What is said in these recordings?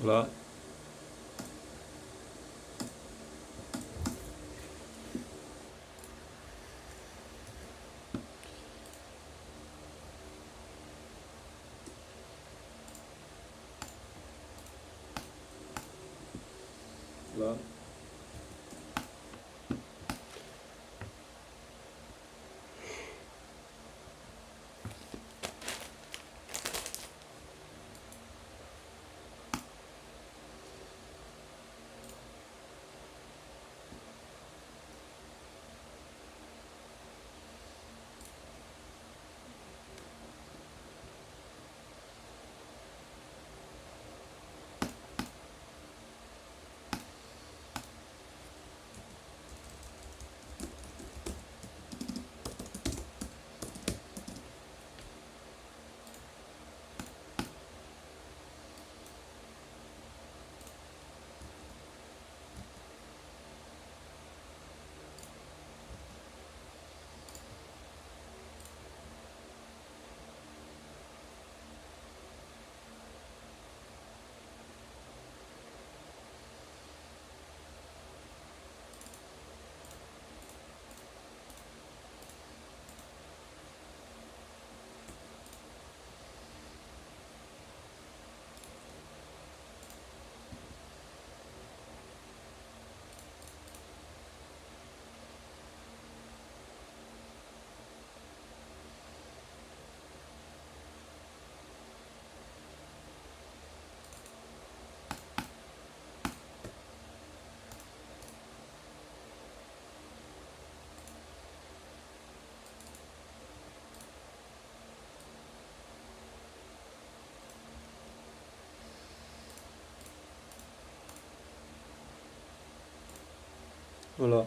Hola, hola, hola.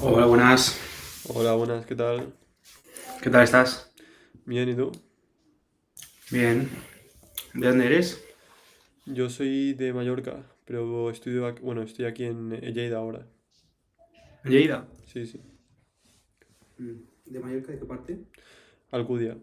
Hola, buenas. Hola, buenas, ¿qué tal? ¿Qué tal estás? Bien, ¿y tú? Bien. ¿De dónde eres? Yo soy de Mallorca, pero bueno, estoy aquí en Lleida ahora. Lleida. Sí, sí, ¿De Mallorca? ¿De qué parte? Alcudia.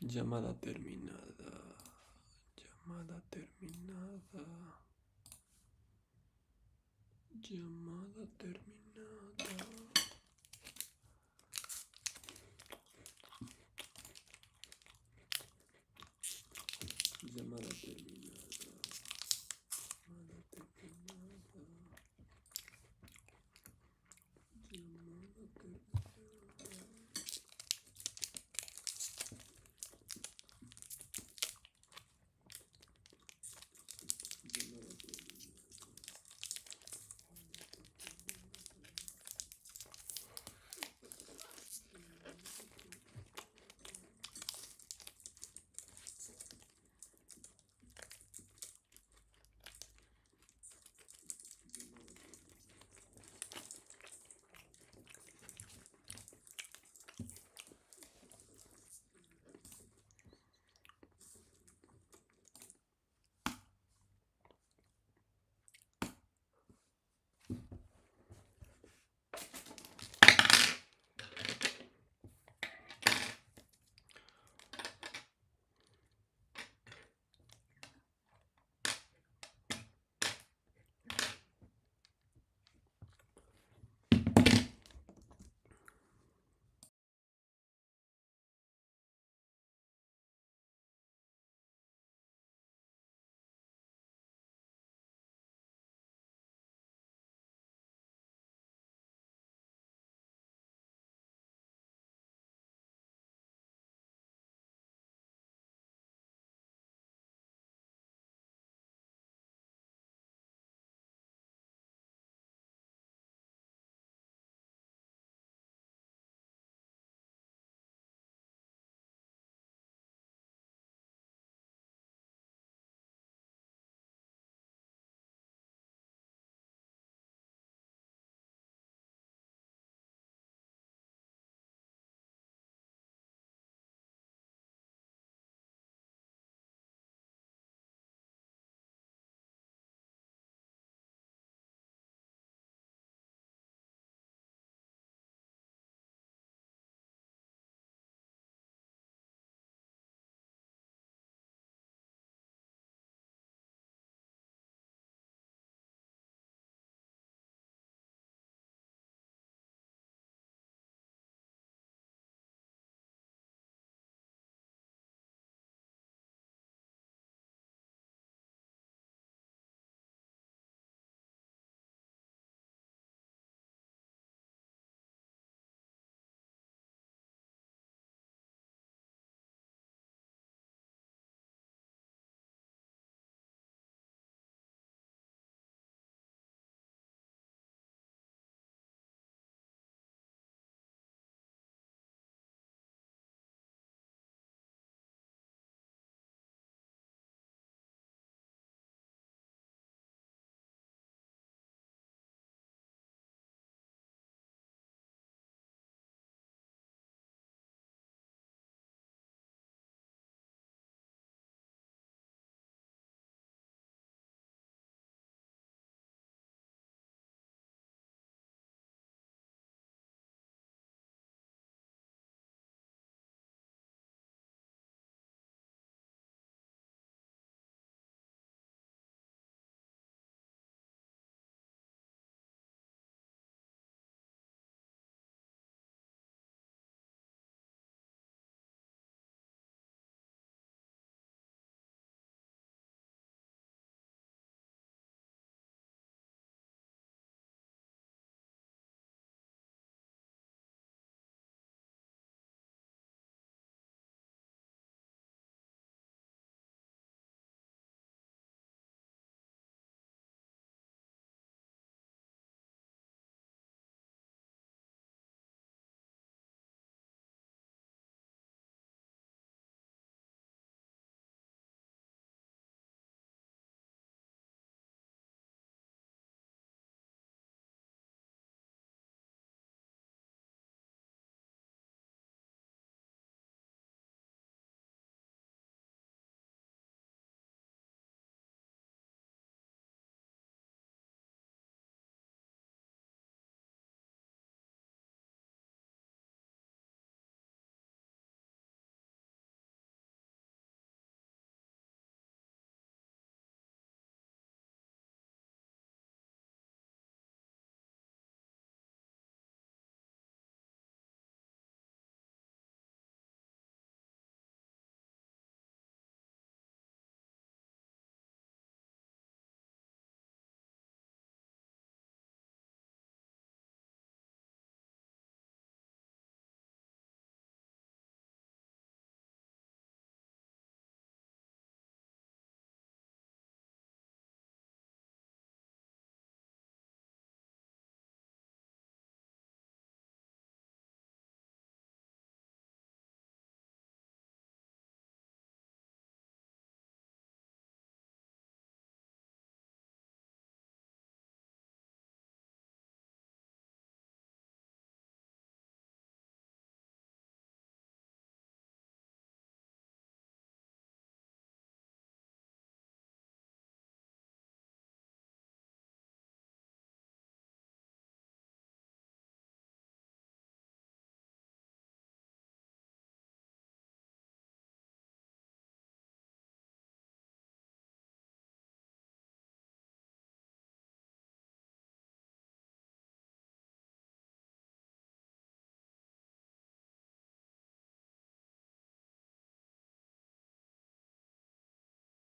Llamada terminada. Llamada terminada. Llamada terminada. Llamada terminada. Llamada terminada. Llamada terminada.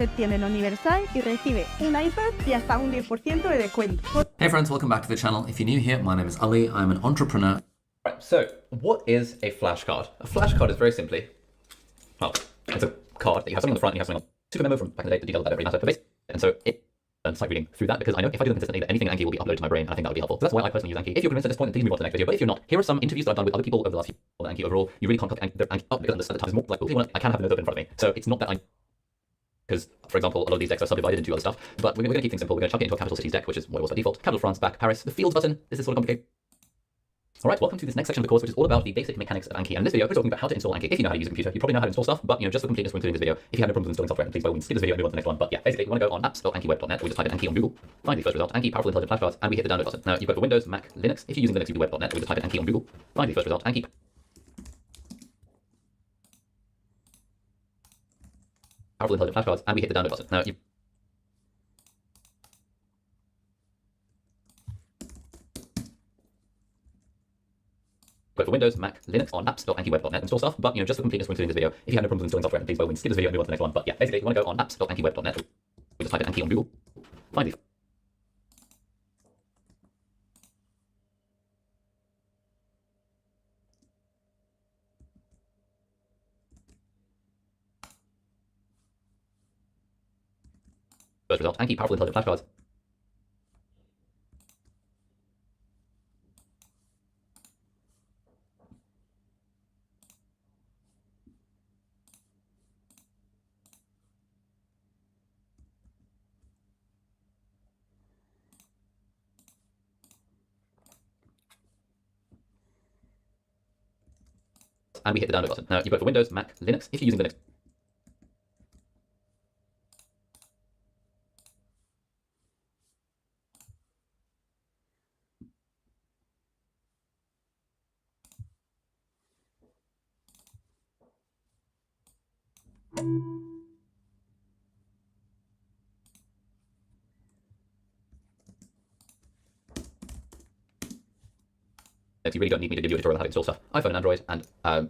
Septiembre Universal y recibe un iPad y hasta un 10% de descuento. Hey friends, welcome back to the channel. If you're new here, my name is Ali. I'm an entrepreneur. Right, so what is a flashcard? A flashcard is very simply, well, it's a card that you have something on the front and you have something on. Super memo from back in the day, the details of that don't really matter, but basically, and so it and start reading through that because I know if I do them consistently, that anything in Anki will be uploaded to my brain, and I think that would be helpful. So that's why I personally use Anki. If you're convinced at this point, then please move on to the next video. But if you're not, here are some interviews that I've done with other people over the last few on Anki overall. You really can't cut Anki up because at the time is more like, I can have the notes open in front of me. So it's not that because, for example, a lot of these decks are subdivided into other stuff, but we're going to keep things simple. We're going to chuck it into a capital cities deck, which is what it was by default. Capital France, back, Paris. The fields button, this is sort of complicated. Alright, welcome to this next section of the course, which is all about the basic mechanics of Anki. And in this video, we're talking about how to install Anki. If you know how to use a computer, you probably know how to install stuff, but just for completeness, we're doing this video. If you have no problems installing software, then please by all means skip this video and move on to the next one. But yeah, basically, you want to go on apps.ankiweb.net, or we just type in Anki on Google, find the first result, Anki Powerful Intelligent Flashcards, and we hit the download button. Now, you've got for Windows, Mac, Linux. If you're using Linux, you do web.net, or we just type in Anki on Google, find the first result, Anki Powerful Intelligent Flashcards, and we hit the download button. Now, But for Windows, Mac, Linux, on apps.ankiweb.net, install stuff. But just for completeness, we're doing this video. If you have no problems installing software, then please by all means skip this video and move on to the next one. But yeah, basically, you want to go on apps.ankiweb.net. We just type in Anki on Google. Find the first result, Anki Powerful Intelligent Flashcards. And we hit the download button. Now, you've got for Windows, Mac, Linux. If you're using Linux, you really don't need me to give you a tutorial on how to install stuff. iPhone and Android and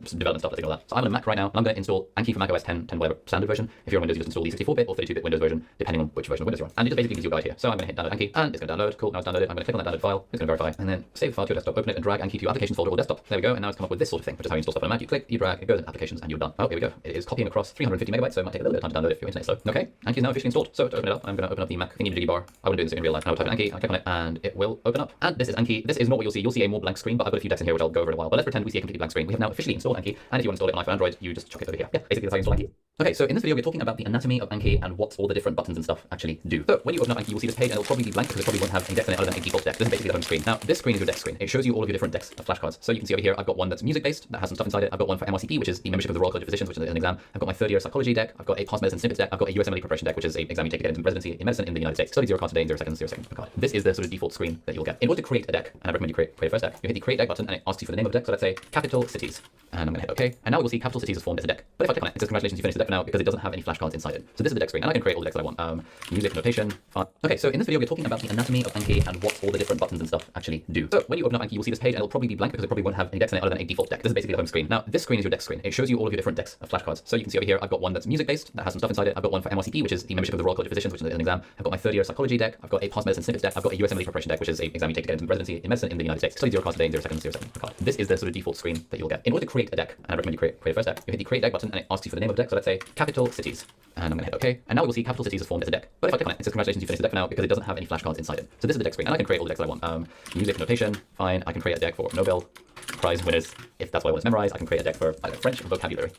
some development stuff, let's ignore that. So I'm on a Mac right now, and I'm going to install Anki for Mac OS 10, whatever standard version. If you're on Windows, you just install the 64-bit or 32-bit Windows version, depending on which version of Windows you're on. And it just basically gives you a guide here. So I'm going to hit download Anki, and it's going to download. Cool, now it's downloaded. I'm going to click on that download file. It's going to verify, and then save the file to your desktop, open it, and drag Anki to your applications folder or desktop. There we go, and now it's come up with this sort of thing, which is how you install stuff on a Mac. You click, you drag, it goes into applications, and you're done. Oh, here we go. It is copying across 350 megabytes, so it might take a little bit of time to download if your internet's slow. Okay, Anki is now officially installed. So to open it up, I'm going to open up the Mac thingy jiggy bar. I wouldn't do this in real life. Now I'll type in Anki, I'll click on it, and it will open up. And this is Anki. This is not what you'll see. You'll see a more blank screen, but I've got a few decks in here which I'll go over in a while. But let's pretend we see a completely blank screen. We have now officially installed Anki, and if you want to install it on iPhone Android, you just chuck it over here. Yeah, basically that's how you install Anki. Okay, so in this video we're talking about the anatomy of Anki and what all the different buttons and stuff actually do. So when you open up Anki, you'll see this page and it'll probably be blank because it probably won't have any decks in it other than a default deck. This is basically the home screen. Now this screen is your deck screen. It shows you all of your different decks of flashcards. So you can see over here I've got one that's music based that has some stuff inside it. I've got one for MRCP, which is the membership of the Royal College of Physicians, which is an exam. I've got my third year psychology deck. I've got a past medicine snippets deck. I've got a USMLE preparation deck, which is an exam you take to get into residency in medicine in the United States. Study 0 cards a day, 0 seconds, 0 seconds per card. This is the sort of default screen that you'll get. In order to create a deck, and I recommend you create a first deck, you hit the create deck button and it asks you for the name of the deck. So let's say capital cities. And I'm going to hit OK. And now we'll see capital cities is formed as a deck. But if I click on it, it says congratulations, you finished the deck for now because it doesn't have any flashcards inside it. So this is the deck screen, and I can create all the decks that I want. Music, notation, fine. Okay, so in this video we're talking about the anatomy of Anki and what all the different buttons and stuff actually do. So when you open up Anki, you'll see this page and it'll probably be blank because it probably won't have any decks in it other than a default deck. This is basically the home screen. Now this screen is your deck screen. It shows you all of your different decks of flashcards. So you can see over here I've got one that's music based that has some stuff inside it. I've got one for MRCP, which is the membership of the Royal College of Physicians, which is an exam. I've got my third year psychology deck. I've got a past medicine snippets deck. I've got a USMLE preparation deck, which is an exam you take to get into residency in medicine in the United States. Study 0 cards a day, 0 seconds, 0 seconds per card. This is the sort of default screen that you'll get. In order to create a deck, and I recommend you create a first deck, you hit the create deck button and it asks you for the name of the deck. So let's say capital cities. And I'm going to hit OK. And now we'll see capital cities is formed as a deck. But if I click on it, it says congratulations, you finished the deck for now because it doesn't have any flashcards inside it. So this is the deck screen, and I can create all the decks that I want. Music, notation, fine. I can create a deck for Nobel Prize winners if that's what I want to memorize. I can create a deck for French vocabulary.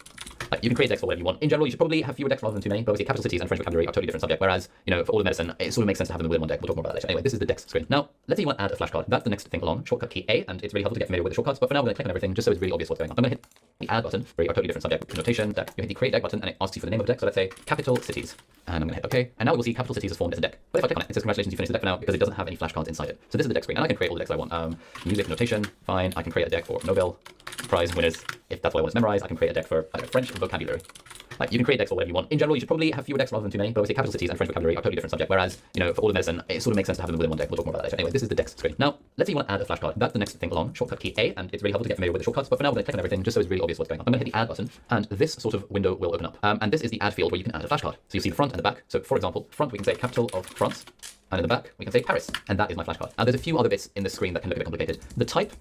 You can create decks for whatever you want. In general, you should probably have fewer decks rather than too many, but obviously capital cities and French vocabulary are totally different subject, whereas, for all of medicine, it sort of makes sense to have them within one deck. We'll talk more about that later. Anyway, this is the decks screen. Now, let's say you want to add a flashcard. That's the next thing along. Shortcut key A, and it's really helpful to get familiar with the shortcuts, but for now, we're going to click on everything just so it's really obvious what's going on. I'm going to hit the add button for a totally different subject. Notation, deck. You hit the create deck button, and it asks you for the name of the deck, so let's say capital cities. And I'm going to hit OK. And now we'll see capital cities is formed as a deck. But if I click on it, it says congratulations, you finished the deck for now because it doesn't have any flashcards inside it. So this is the deck screen, and I can create all the decks I want. Music, notation, fine. I can create a deck for Nobel Prize winners if that's what I want to memorize. I can create a deck for French vocabulary. Like, you can create decks for whatever you want. In general, you should probably have fewer decks rather than too many, but obviously capital cities and French vocabulary are totally different subject, whereas, for all of medicine, it sort of makes sense to have them within one deck. We'll talk more about that later. Anyway, this is the decks screen. Now, let's say you want to add a flashcard. That's the next thing along. Shortcut key A, and it's really helpful to get familiar with the shortcuts, but for now, we're going to click on everything just so it's really obvious what's going on. I'm going to hit the add button, and this sort of window will open up. And this is the add field where you can add a flashcard. So you see the front and the back. So for example, front, we can say capital of France, and in the back, we can say Paris, and that is my flashcard. Now, there's a few other bits in the screen that can look a bit complicated. The type,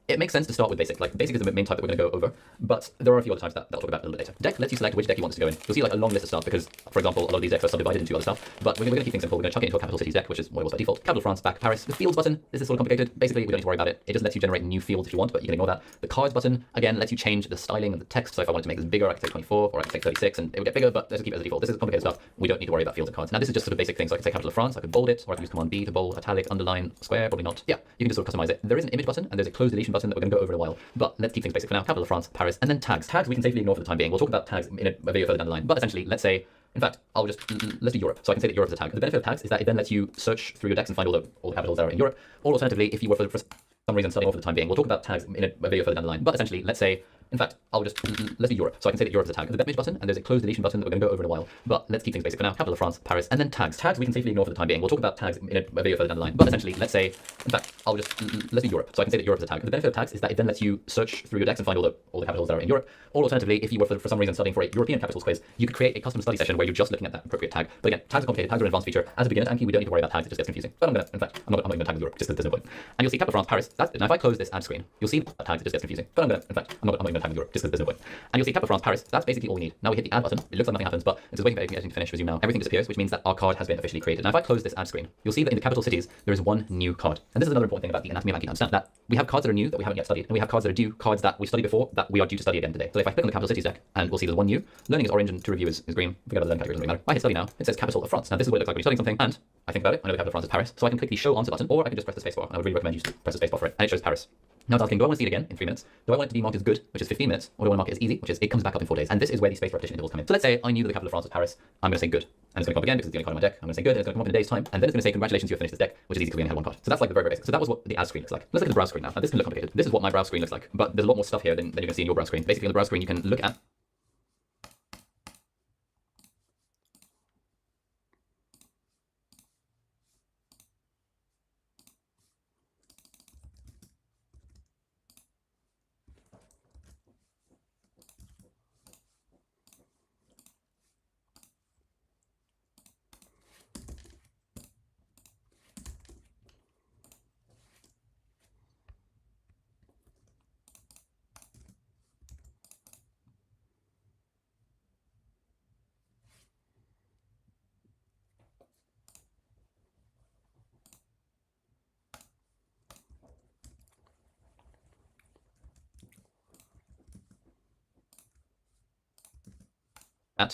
it makes sense to start with basic. Like, basic is the main type that we're going to go over, but there are a few other types that I'll talk about a little bit later. Deck lets you select which deck you want this to go in. You'll see like a long list of stuff because, for example, a lot of these decks are subdivided into other stuff, but we're going to keep things simple. We're going to chuck it into a capital cities deck, which is what it was by default. Capital France, back Paris. The fields button, this is sort of complicated. Basically, we don't need to worry about it. It just lets you generate new fields if you want, but you can ignore that. The cards button, again, lets you change the styling of the text. So if I wanted to make this bigger, I could say 24, or I could say 36, and it would get bigger, but let's just keep it as a default. This is complicated stuff. We don't need to worry about fields and cards. Now, this is just sort of basic things. So I could say capital of France, I could bold it, or I could use Command B to bold, italic, underline, square, probably not. Yeah, you can just sort of customize it. There is an image button, and there's a close deletion button that we're going to go over in a while, but let's keep things basic for now. Capital of France, Paris, and then tags. Tags we can safely ignore for the time being. We'll talk about tags in a video further down the line, but essentially, let's say, in fact, let's do Europe. So I can say that Europe is a tag. The benefit of tags is that it then lets you search through your decks and find all the capitals that are in Europe, or alternatively, if you were for some reason studying for the time being, we'll talk about tags in a video further down the line, but essentially, let's say, in fact, let's do Europe. So I can say that Europe is a tag. There's an image button, and there's a close deletion button that we're going to go over in a while, but let's keep things basic for now. Capital of France, Paris, and then tags. Tags we can safely ignore for the time being. We'll talk about tags in a video further down the line, but essentially, let's say, in fact, let's do Europe. So I can say that Europe is a tag. The benefit of tags is that it then lets you search through your decks and find all the capitals that are in Europe, or alternatively, if you were for some reason studying for a European capitals quiz, you could create a custom study session where you're just looking at that appropriate tag. But again, tags are complicated. Tags are an advanced feature. As a beginner Anki, we don't need to worry about tags. It just gets confusing. But I'm not even going to tag Europe just because there's no point. And you'll see capital France, Paris. That's it. Now if I close this add screen, you'll see tags. It just gets confusing. But I'm not even going to tag Europe just because there's no point. And you'll see capital France, Paris. That's basically all we need. Now we hit the add button. It looks like nothing happens, but it's just waiting for everything to finish. Resume now. Everything disappears, which means that our card has been officially created. Now if I close this add screen, you'll see that in the capital cities there is one new card. And this is another important thing about the anatomy of Anki. Understand that we have cards that are new that we haven't yet studied, and we have cards that are due, cards that we studied before that we are due to study again today. So if I click on the capital cities deck, and we'll see there's one new. Learning is orange and to review is green. Forget about the learning category, doesn't really matter. I hit study now. It says capital of France. Now this is what it looks like when you're studying something, and I think about it. I know the capital of France is Paris, so I can click the show answer button, or I can just press the spacebar. And I would really recommend you press the spacebar for it, and it shows Paris. Now it's asking, do I want to see it again in 3 minutes? Do I want it to be marked as good, which is 15 minutes? Or do I want to mark it as easy, which is it comes back up in 4 days? And this is where the spaced repetition intervals come in. So let's say I knew that the capital of France was Paris. I'm going to say good. And it's going to come up again because it's the only card on my deck. I'm going to say good, and it's going to come up in a day's time. And then it's going to say, congratulations, you have finished this deck, which is easy because we only had one card. So that's like the very, very basic. So that was what the add screen looks like. Let's look at the browse screen now. Now this can look complicated. This is what my browse screen looks like. But there's a lot more stuff here than you're going to see in your browse screen. Basically, on the browse screen, you can look at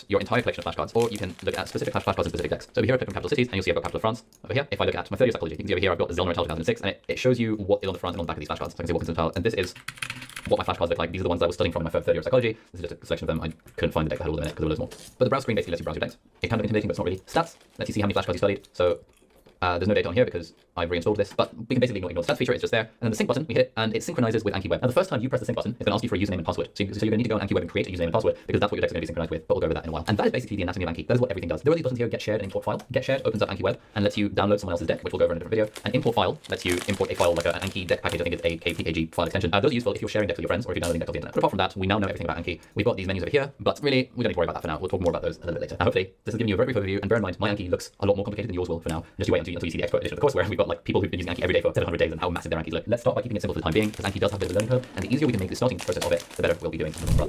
your entire collection of flashcards, or you can look at specific flashcards in specific decks. So over here I click on capital cities, and you'll see I've got capital of France. Over here, if I look at my 30 year psychology, you can see over here I've got the Zilmer Metal 2006, and it shows you what is on the front and on the back of these flashcards. So I can see what Metal, and this is what my flashcards look like. These are the ones that I was studying from in my third year of psychology. This is just a selection of them. I couldn't find the deck that had all of them in it because there were loads more. But the browse screen basically lets you browse your decks. It can look intimidating, but it's not really. Stats lets you see how many flashcards you studied. So there's no data on here because I've reinstalled this, but we can basically ignore the stats feature. It's just there. And then the sync button, we hit it, and it synchronizes with Anki Web. Now, the first time you press the sync button, it's going to ask you for a username and password. So you're going to need to go on Anki Web and create a username and password because that's what your decks are going to be synchronized with. But we'll go over that in a while. And that is basically the anatomy of Anki. That is what everything does. There are these buttons here: get shared and import file. Get shared opens up Anki Web and lets you download someone else's deck, which we'll go over in a different video. And import file lets you import a file like an Anki deck package. I think it's a KPAG file extension. Those are useful if you're sharing decks with your friends or if you're downloading decks off the internet. But apart from that, we now know everything about Anki. We've got these menus over here, but really we don't need to worry about that for now. We'll talk more about those a little bit later. Now, hopefully, this has given you a very brief overview. And bear in mind, my Anki looks a lot more complicated than yours will for now. Just you wait until you see the expert edition of the course where we've got like people who've been using Anki every day for 700 days and how massive their Ankis look. Let's start by keeping it simple for the time being, because Anki does have a bit of a learning curve, and the easier we can make the starting process of it, the better we'll be doing in the long run.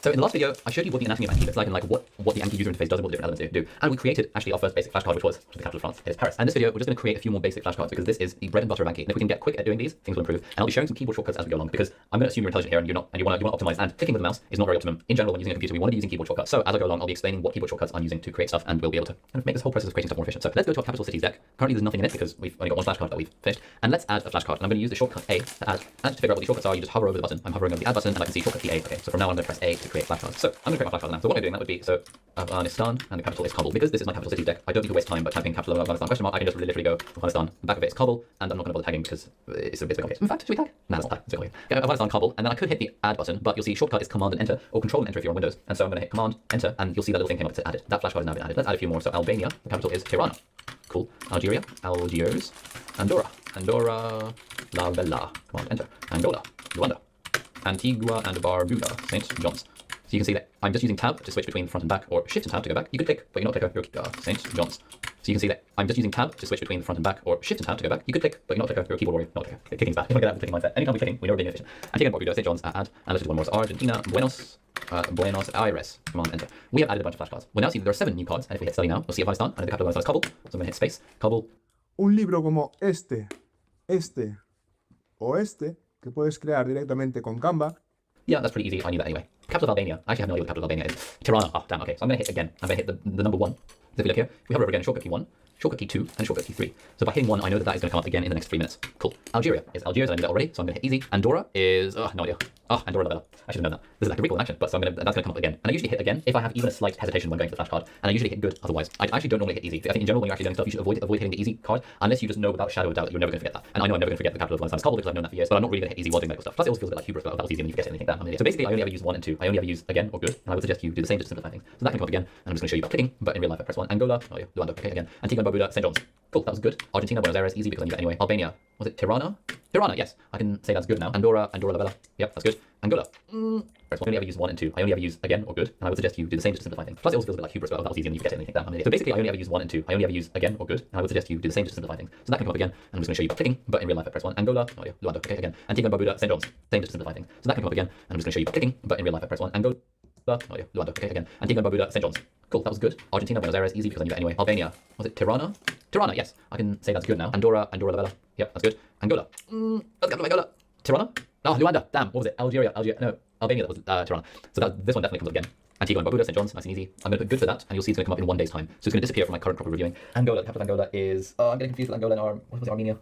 So in the last video, I showed you what the anatomy of Anki looks like and like what the Anki user interface does and what the different elements do. And we created actually our first basic flashcard, which was the capital of France. It is Paris. And this video, we're just going to create a few more basic flashcards because this is the bread and butter of Anki. And if we can get quick at doing these, things will improve. And I'll be showing some keyboard shortcuts as we go along because I'm going to assume you're intelligent here and you're not, and you want to optimize. And clicking with the mouse is not very optimum. In general, when using a computer, we want to be using keyboard shortcuts. So as I go along, I'll be explaining what keyboard shortcuts I'm using to create stuff, and we'll be able to kind of make this whole process of creating stuff more efficient. So let's go to our capital cities deck. Currently, there's nothing in it because we've only got one flashcard that we've finished. And let's add a flashcard. And I'm going to use the shortcut A to add. And to figure out what the shortcuts are, you just hover over the button. I'm hovering over the add button, and I can see shortcut key A. Okay, so from now on, I'm going to press A to create flashcards. So I'm going to create my flashcard now. So what I'm doing that would be, so Afghanistan, and the capital is Kabul. Because this is my capital city deck, I don't need to waste time by typing capital of Afghanistan question mark. I can just literally go Afghanistan, the back of it is Kabul, and I'm not going to bother tagging because it's a bit complicated. In fact, should we tag? Nah, it's not tag. It's a bit complicated. Okay, Afghanistan, Kabul, and then I could hit the add button, but you'll see shortcut is Command and Enter, or Control and Enter if you're on Windows. And so I'm going to hit Command, Enter, and you'll see that little thing came up to add it. That flashcard has now been added. Let's add a few more. So Albania, the capital is Tirana. Cool. Algeria, Algiers, Andorra, La Vella, Command Enter, Angola, Luanda, Antigua and Barbuda, St. John's. So you can see that I'm just using tab to switch between front and back, or shift and tab to go back. You could click, but you're not clicker, you're St. John's. So you can see that I'm just using tab to switch between the front and back, or shift and tab to go back. You could click, but you're not clicker, you're a keyboard warrior, not clicker. Clicking's bad. You want to get out of the clicking mindset. Anytime we're clicking, we know we're being efficient. Antigua and Barbuda, St. John's, add, and let's do one more. So Argentina, Buenos Aires, Command Enter. We have added a bunch of flashcards. We'll now see that there are 7 new cards, and if we hit study now, we'll see Afghanistan, and the capital of Afghanistan is Kabul. So I'm going to hit space, Kabul. Un libro como este o este, que puedes crear directamente con Canva. Yeah, that's pretty easy. I knew that anyway. Capital of Albania. I actually have no idea what the capital of Albania is. Tirana. Oh, damn. Okay, so I'm going to hit again. I'm going to hit the number 1. So if we look here, we hover over again, shortcut key 1, shortcut key 2, and shortcut key 3. So by hitting 1, I know that that is going to come up again in the next 3 minutes. Cool. Algeria is Algiers, and I knew that already, so I'm going to hit easy. Andorra is, no idea. Andorra la Vella. I should have known that. This is like a recall in action, but so that's going to come up again. And I usually hit again if I have even a slight hesitation when going to the flashcard, and I usually hit good otherwise. I actually don't normally hit easy. I think in general when you're actually doing stuff, you should avoid hitting the easy card, unless you just know without a shadow of doubt that you're never going to forget that. And I know I'm never going to forget the capital of Afghanistan's Kabul because I've known that for years, but I'm not really going to hit easy while doing medical stuff. Plus it also feels a bit like hubris, but that was easy and you forget anything. So basically I only ever use 1 and 2. I only ever use again or good, and I would suggest you do the same just to simplify things. So that can come up again, and I'm just going to show you by clicking, but in real life I press 1. Angola, Luanda, okay, again. Antigua and Barbuda, St. John's. Cool, that was good. Argentina, Buenos Aires, easy because I knew that anyway. Albania, was it Tirana? Tirana, yes. I can say that's good now. Andorra la Vella. Yep, that's good. Angola. I only ever use 1 and 2. I only ever use again or good, and I would suggest you do the same just to simplify things. Plus it also feels a bit like hubris, but that was easy and you forget anything. So basically I only ever use 1 and 2. I only ever use again or good, and I would suggest you do the same just to simplify things. So that can come up again, and I'm just going to show you by clicking, but in real life I press 1. Angola, Luanda, okay, again. Antigua and Barbuda, St. John's. Same just to simplify things. So that can come up again, and I'm just going to show you by clicking, but in real life I press 1. Angola, Luanda, okay, again. Antigua and Barbuda, St. John's. Cool, that was good. Argentina, Buenos Aires, easy because I knew that anyway. Albania, was it Tirana? Tirana, yes. I can say that's good now. Andorra la Vella. Yep, that's good. Angola. Let's go to Angola. Tirana? Luanda. Damn, what was it? Algeria. No, Albania, that was Tirana. So this one definitely comes up again. Antigua and Barbuda, St. John's, nice and easy. I'm going to put good for that, and you'll see it's going to come up in 1 day's time. So it's going to disappear from my current crop of reviewing. Angola, the capital of Angola is, I'm getting confused with Angola and what was it, Armenia?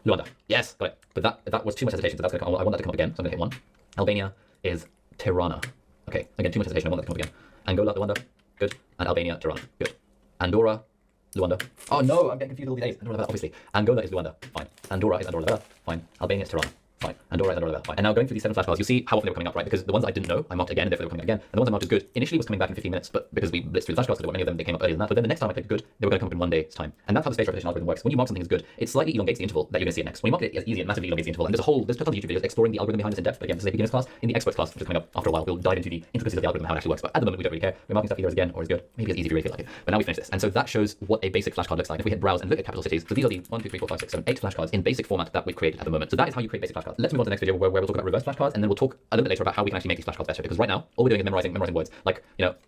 Luanda. Yes, got it. But that was too much hesitation, so that's going to come, I want that to come up again, so I'm going to hit 1. Albania is Tirana. Okay, again, too much hesitation, I want that to come up again. Angola, Luanda, good. And Albania, Tirana, good. Andorra, Luanda. Oh no, I'm getting confused with all these A's. Andorra, obviously. Angola is Luanda, fine. Andorra is Andorra, fine. Albania is Tirana. Fine. Andorra is Andorra, fine. And now going through these 7 flashcards, you'll see how often they were coming up, right? Because the ones I didn't know, I marked again, and therefore they were coming up again. And the ones I marked as good, initially was coming back in 15 minutes, but because we blitzed through the flashcards, so there weren't any of them, they came up earlier than that. But then the next time I clicked good, they were going to come up in 1 day's time. And that's how the spaced repetition algorithm works. When you mark something as good, it slightly elongates the interval that you're going to see it next. When you mark it as easy, it massively elongates the interval. And there's tons of YouTube videos exploring the algorithm behind this in depth. But again, this is a beginner's class. In the experts class, which is coming up after a while, we'll dive into the intricacies of the algorithm and how it actually works. But at the moment, we don't really care. We're marking stuff either as again or as good. Maybe as easy if you really feel like it. But now we finish this. And so that shows what a basic flashcard looks like. If we hit browse and look at capital cities, so these are the 1, 2, 3, 4, 5, 6, 7, 8 flashcards in basic format that we've created at the moment. So that is how you create basic flashcards. Let's move on to the next video where we'll talk about reverse flashcards, and then we'll talk a little bit later about how we can actually make these flashcards better. Because right now, all we're doing is memorizing words. Like,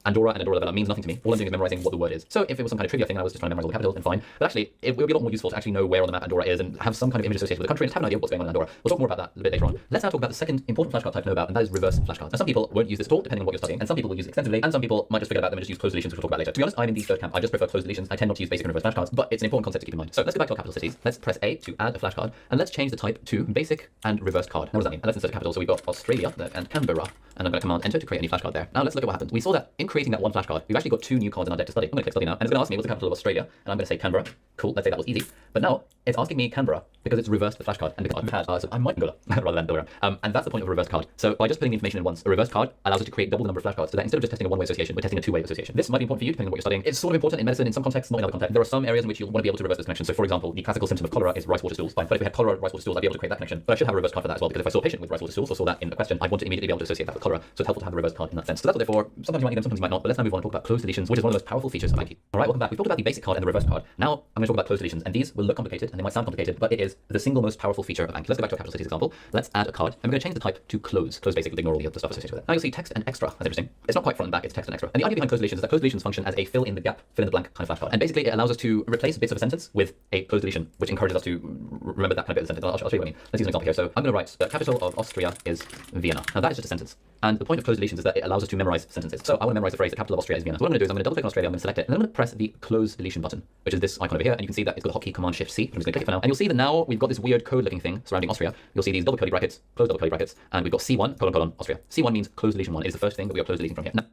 Andorra and Andorra la Vella means nothing to me. All I'm doing is memorizing what the word is. So if it was some kind of trivia thing and I was just trying to memorize all the capitals, then fine. But actually, it would be a lot more useful to actually know where on the map Andorra is and have some kind of image associated with the country and have an idea of what's going on in Andorra. We'll talk more about that a bit later on. Let's now talk about the second important flashcard type to know about, and that is reverse flashcards. Now, some people won't use this at all, depending on what you're studying, and some people will use it extensively, and some people might just forget about them and just use closed deletions, which we'll talk about later. To be honest, I'm in the third camp. I just prefer closed deletions. I tend not to use basic and reverse flashcards, but it's an important concept to keep in mind. So let's go back to our capital cities. Let's press A to add a flashcard, and let's change the type to basic and reverse card. Now, what does that mean? And let's insert a capital. So we've got Australia and Canberra, and I'm going to command enter to create a new flashcard there. Now let's look at what happened. We saw that in creating that one flashcard, we've actually got 2 new cards in our deck to study. I'm going to click study now, and it's going to ask me what's the capital of Australia, and I'm going to say Canberra. Cool, let's say that was easy. But now it's asking me Canberra because it's reversed the flashcard, and because I've had, so I might go rather than the other way around. And that's the point of a reverse card. So by just putting the information in once, a reverse card allows us to create double the number of flashcards, so that instead of just testing a one-way association, we're testing a two-way association. This might be important for you depending on what you're studying. It's sort of important in medicine in some contexts, not in other contexts. There are some areas in which you'll want to be able to reverse this connection. So for example, the classical symptom of cholera is rice water stools. Fine, but if we had cholera, rice water stools, I'd be able to create that connection. But I should have a reverse card for that as well, because if I saw a patient with rice water stools or saw that in a question, I'd want to immediately be able to associate that with cholera. So it's helpful to have a reverse card in that sense. So that's what they're for. Sometimes you might need them, sometimes you might not. But let's now move on and talk about closed deletions, which is one of the most powerful features of Anki. All right, welcome back. We've talked about the basic card and the reverse card. Now I'm going to talk about closed deletions, and these will look complicated and they might sound complicated, but it is the single most powerful feature of Anki. Let's go back to our capital cities example. Let's add a card, and we're going to change the type to close. Close basically ignore all the other stuff associated with it. Now you'll see text and extra. That's interesting. It's not quite front and back, it's text and extra. And the idea behind closed deletions is that closed deletions function as a fill in the gap, fill in the blank kind of flashcard. And basically it allows us to replace bits of a sentence with a closed deletion, which encourages us to remember that kind of bit of the sentence. I'll show you what I mean. Let's use an example here. So I'm going to write the capital of Austria is Vienna. Now that is just a sentence. And the point of closed deletions is that it allows us to memorize sentences. So I want to memorize the phrase, the capital of Austria is Vienna. So what I'm going to do is I'm going to double click on Australia, I'm going to select it, and then I'm going to press the close deletion button, which is this icon over here. And you can see that it's got a hotkey Command Shift C. I'm just going to click it for now. And you'll see that now we've got this weird code looking thing surrounding Austria. You'll see these double curly brackets, close double curly brackets, and we've got C1, colon, Austria. C1 means close deletion 1 is the first thing that we are close deleting from here. Now,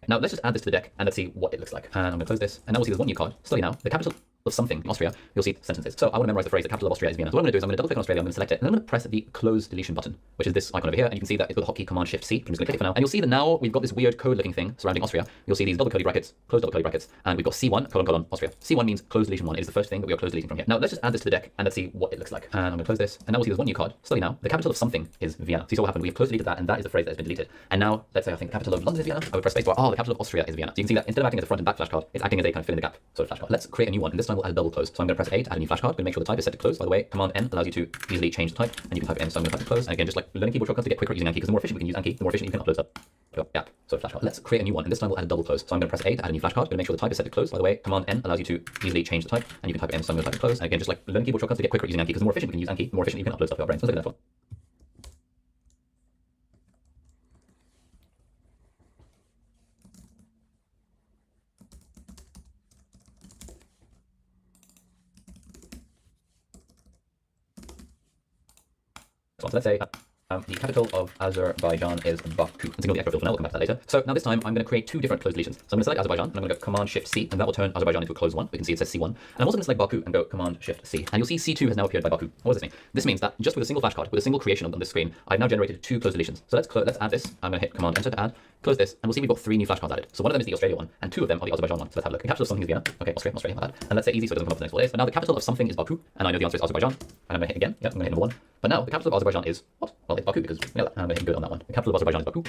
Now let's just add this to the deck and let's see what it looks like. And I'm going to close this, and now we'll see there's one new card. Study now, the capital of something in Austria. You'll see sentences. So I want to memorize the phrase, the capital of Austria is Vienna. So what I'm going to do is I'm going to double click on Australia, I'm going to select it, and then I'm going to press the close deletion button, which is this icon over here. And you can see that it's got a hotkey Command Shift C. I'm just going to click it for now. And you'll see that now we've got this weird code looking thing surrounding Austria. You'll see these double curly brackets, close double curly brackets, and we've got C1, colon, Austria. C1 means close deletion 1 is the first thing that we are close deleting from here. Now let's just add this to the deck and let's see what it looks like. And I'm going to close this, and now we'll see there's one new card. Study now, the capital of something is Vienna. So you saw what happened. We've close deleted that, and that is the phrase that has been deleted. And now let's say I think the capital of London is Vienna. I would press spacebar. Oh, the capital of Austria is Vienna. So you can see that instead of acting as a front and back flashcard, it's acting as a kind of fill in the gap sort of flashcard. Let's create a new one, and this time we'll add a double close. So I'm going to press A to add a new flashcard. I'm going to make sure the type is set to close. By the way, Command N allows you to easily change the type, and you can type N. So I'm going to type close. And again, just like learning keyboard shortcuts to get quicker using Anki, because the more efficient we can use Anki, the more efficient you can upload stuff. Gap, so flashcard. Let's create a new one, and this time we'll add a double close. So I'm going to press A to add a new flashcard. I'm going to make sure the type is set to close. By the way, Command N allows you to easily change the type, and you can type N. So I'm going to type close. And again, just like learning keyboard shortcuts to get quicker using Anki, because the more efficient we can use Anki, the more efficient you can upload stuff to our brain. So let's look at that one. So let's say the capital of Azerbaijan is Baku. Let's ignore the extra filter now, we'll come back to that later. So now this time I'm going to create two different closed deletions. So I'm going to select Azerbaijan, and I'm going to go Command Shift C, and that will turn Azerbaijan into a closed one. We can see it says C1. And I'm also going to select Baku and go Command Shift C. And you'll see C2 has now appeared by Baku. What does this mean? This means that just with a single flashcard, with a single creation on this screen, I've now generated two closed deletions. So let's add this. I'm going to hit Command Enter to add, close this, and we'll see we've got three new flashcards added. So one of them is the Australia one, and two of them are the Azerbaijan one. So let's have a look. The capital of something is Vienna. Okay, Australia, like that. And let's say easy so it doesn't come up to the next one. But now the capital of something is Baku, and I know the answer is Azerbaijan. And I'm going to hit again. Yep, I'm going to hit number one. But now the capital of Azerbaijan is what? Well, it's Baku because we know that. I'm going to hit good on that one. The capital of Azerbaijan is Baku.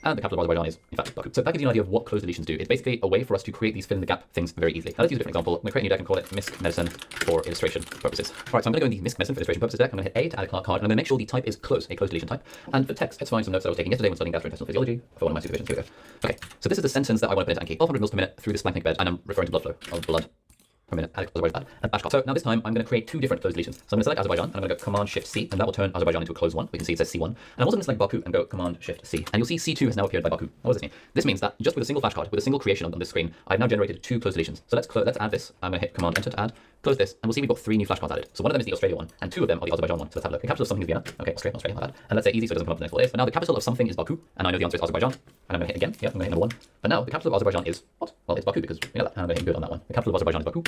And the capital of Azerbaijan is, in fact, Baku. So that gives you an idea of what closed deletions do. It's basically a way for us to create these fill-in-the-gap things very easily. Now let's use a different example. I'm going to create a new deck and call it MISC Medicine for illustration purposes. All right, so I'm going to go in the MISC Medicine for illustration purposes deck. I'm going to hit A to add a card, and I'm going to make sure the type is close, a closed deletion type. And for text, let's find some notes that I was taking yesterday when studying gastrointestinal physiology for one of my supervisions. Here we go. Okay, so this is the sentence that I want to put into Anki. 1200 mils per minute through this blank bed, and I'm referring to blood flow of blood per minute. So now this time I'm going to create two different closed deletions. So I'm going to select Azerbaijan, and I'm going to go Command Shift C, and that will turn Azerbaijan into a closed one. We can see it says C1. And I'm also going to select Baku and go Command Shift C. And you'll see C2 has now appeared by Baku. What does this mean? This means that just with a single flashcard, with a single creation on this screen, I've now generated two closed deletions. So let's add this. I'm going to hit Command Enter to add, close this, and we'll see we've got three new flashcards added. So one of them is the Australia one, and two of them are the Azerbaijan one. So let's have a look. The capital of something is Vienna. Okay, Australia, like that. And let's say easy so it doesn't come up to the next one. But now the capital of something is Baku, and I know the answer is Azerbaijan. And I'm going to hit again. Yep, I'm going to hit number one. But now the capital of Azerbaijan is what? Well, it's Baku because we know that. And I'm going to hit good on that one. The capital of Azerbaijan is Baku.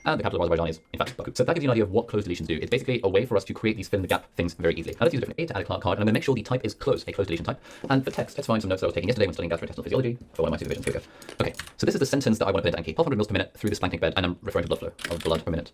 And the capital of Azerbaijan is, in fact, Baku. So that gives you an idea of what closed deletions do. It's basically a way for us to create these fill-in-the-gap things very easily. Now let's use a different A to add a card, and I'm going to make sure the type is close, a closed deletion type. And for text, let's find some notes that I was taking yesterday when studying gastrointestinal physiology for one of my supervisions. Here we go. Okay, so this is the sentence that I want to put into Anki. 1200 mils per minute through this blank bed, and I'm referring to blood flow of blood per minute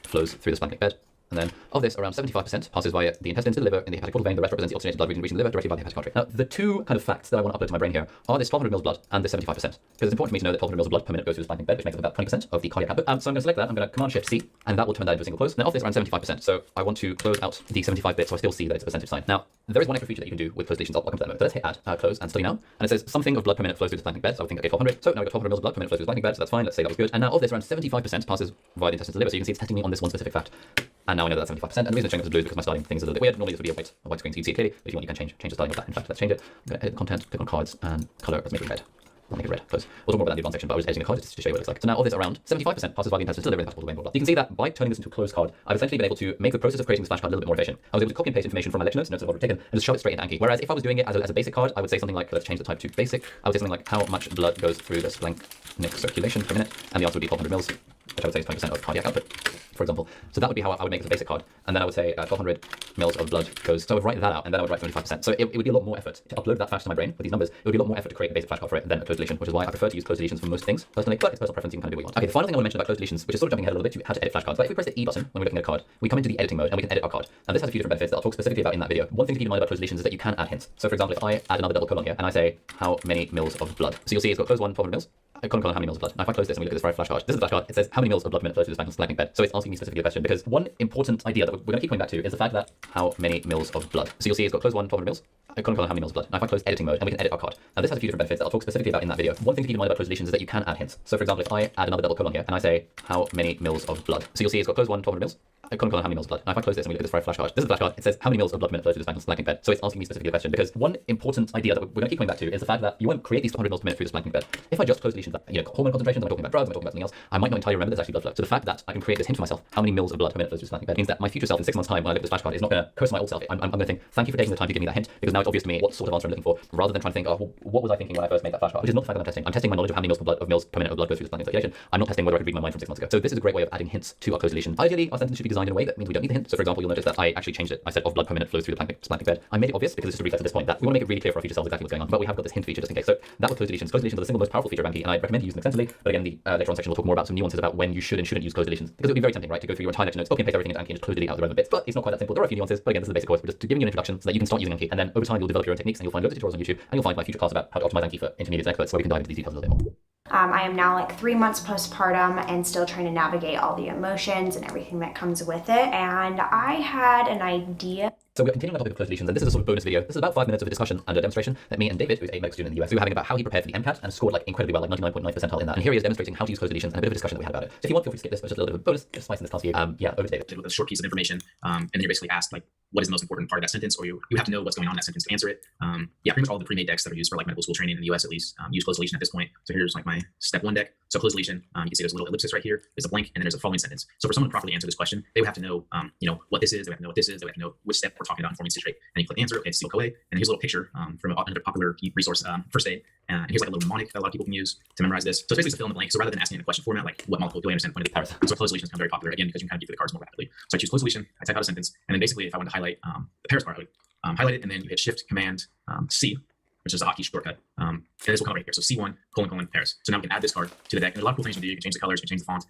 flows through this blank bed. And then of this, around 75% passes via the intestine to the liver in the hepatic portal vein. The rest represents the oxygenated blood reaching the liver directly by the hepatic artery. Now, the two kind of facts that I want to upload to my brain here are this 1200 mils blood and this 75%. Because it's important for me to know that 1200 mils of blood per minute goes through this blank bed, which makes up about 20% of the cardiac output. So I'm going to select that. I'm going to Command Shift C, and that will turn that into a single close. Now, of this, around 75%. So I want to close out the 75 bits, so I still see that it's a percentage sign. Now, there is one extra feature that you can do with closed deletions. I'll come to that in a moment. So let's hit add, close, and study now. And it says something of blood per minute flows through this blank bed. So I think, okay, 1200. So now we've got 1200 mils of blood per minute flows through this blank bed. So that's fine. Let's say that was good. And now of this, around 75% passes via the intestine to the liver. So you can see it's testing me on this one specific fact. And now I know that's 75%. And the reason it's showing up as blue is because my starting thing is a little bit weird. Normally this would be a white screen so you can see it clearly. But if you want, you can change the starting of that. In fact, let's change it. I'm going to edit content, click on cards, and color. Let's make it red. I'll make it red. Close. We'll talk more about that in the advanced section, but I was editing the cards just to show you what it looks like. So now all this around 75% passes via the intestine to the liver in the hepatic portal vein. You can see that by turning this into a closed card, I've essentially been able to make the process of creating this flashcard a little bit more efficient. I was able to copy and paste information from my lecture notes that I've already taken, and just shove it straight into Anki. Whereas if I was doing it as a basic card, I would say something like, let's change the type to basic. I would say something like how much blood goes through this blank circulation per minute, and the answer would be 1200 mils, which I would say is 20% of cardiac output for example. So that would be how I would make this a basic card. And then I would say 1200 mils of blood goes, so I would write that out, and then I would write 75%. So it would be a lot more effort to upload that flash to my brain with these numbers. It would be a lot more effort to create a basic flashcard for it than a closed deletion, which is why I prefer to use closed deletions for most things, personally, but it's personal preference, you can kind of do what you want. Okay, the final thing I want to mention about closed deletions, which is sort of jumping ahead a little bit to how to edit flashcards, but if we press the E button when we're looking at a card, we come into the editing mode and we can edit our card. And this has a few different benefits that I'll talk specifically about in that video. One thing to keep in mind about closed deletions is that you can add hints. So for example, if I add another double colon here and I say how many mils of blood, so you'll see it's got close one, 1200 mils, colon, how many mils of blood. Now if I close this and we look at this flashcard, this is the flashcard, it says how many mils of blood per minute flows through this spinal lightning bed. So it's asking me specifically a question because one important idea that we're going to keep coming back to is the fact that how many mils of blood. So you'll see it's got close one, 1200 mils, colon, how many mils of blood. Now if I close editing mode and we can edit our card. Now this has a few different benefits that I'll talk specifically about in that video. One thing to keep in mind about closed deletions is that you can add hints. So for example, if I add another double colon here and I say how many mils of blood. So you'll see it's got close one, 1200 mils, colon, how many mils of blood. Now if I close this and we look at this flashcard, this is the flashcard, it says how many mils of blood per minute flows through this spinal lightning bed. So it's asking me specifically a question because one important idea that we're going to keep coming back to is the fact that you won't create these 200 mils per minute through this lightning bed. If I just close deletions, hormone concentrations, I'm talking about drugs, I'm talking about something else, I might not entirely remember there's actually blood flow. So the fact that I can create this hint for myself, how many mils of blood per minute flows through this lightning bed, means that my future self in 6 months' time when I look at this flashcard is not going to curse my old self. I'm going to think, thank you for taking the time to give me that hint, because now it's obvious to me what sort of answer I'm looking for, rather than trying to think, oh, well, what was I thinking when I first made that flashcard? Which is not the fact that I'm testing. I'm testing my knowledge of how many mils per minute of blood goes through this lightning circulation. I'm not testing whether I could read my mind from 6 months ago. So this is a great way of adding hints to our closed deletion. Ideally, our sentence should be designed in a way that means we don't need the hint. So for example, you'll notice that I actually changed it. I said of blood per minute flows through the lightning bed. I made it obvious because it's just a reflex at this point that we want to make it really clear for our future selves exactly what's going on. But we have got this hint feature just in case. So that was closed deletions. Closed deletions are the single most powerful feature of Anki, and I recommend using them extensively. But again, the later on section will talk more about some nuances about when you should and shouldn't use closed deletions, because it would be very tempting, right, to go through your entire lecture notes, copy and paste everything into Anki and just close delete out the relevant bits. But it's not quite that simple. There are a few nuances, but again, this is the basic course. We're just giving you an introduction so that you can start using Anki, and then over time you'll develop your own techniques and you'll find loads of tutorials on YouTube, and you'll find my future class about how to optimize Anki for intermediate and experts, where we can dive into these details a little bit more. I am now like 3 months postpartum and still trying to navigate all the emotions and everything that comes with it. And I had an idea. So we're continuing our topic of closed deletions, and this is a sort of bonus video. This is about 5 minutes of a discussion and a demonstration that me and David, who's a medical student in the US, we were having about how he prepared for the MCAT and scored like incredibly well, like 99.9 percentile in that. And here he is demonstrating how to use closed deletions and a bit of a discussion that we had about it. So if you want, feel free to skip this, but just a little bit of a bonus, just slicing this class for you. Yeah, over to David. With a short piece of information, and then you're basically asked like, what is the most important part of that sentence, or you have to know what's going on in that sentence to answer it. Yeah, pretty much all the pre-made decks that are used for like medical school training in the US at least use closed deletion at this point. So here's like my step 1 deck. So closed deletion, you can see there's a little ellipsis right here. There's a blank, and then there's a following sentence. So for someone to properly answer this question, they would have to know, what this is. They would have to know what this is. They would have to know which step we're talking about in forming stitch rate. And you click answer. Okay, it's COA. And here's a little picture from another popular resource, First Aid. And here's like a little mnemonic that a lot of people can use to memorize this. So it's basically just a fill in the blank. So rather than asking in a question format, like what molecule do I understand the point of the Paris? So closed deletions become very popular again because you can kind of get through the cards more rapidly. So I choose closed deletion. I type out a sentence, and then basically if I want to highlight the Paris part, I would highlight it, and then you hit Shift Command C, which is a hotkey shortcut. And this will come right here. So C1 : Paris. So now we can add this card to the deck. And there's a lot of cool things you can do. You can change the colors, you can change the font,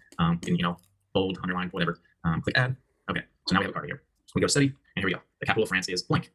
you can bold, underline, whatever. Click add. Okay. So now we have a card right here. So we go to study, and here we go. The capital of France is blank.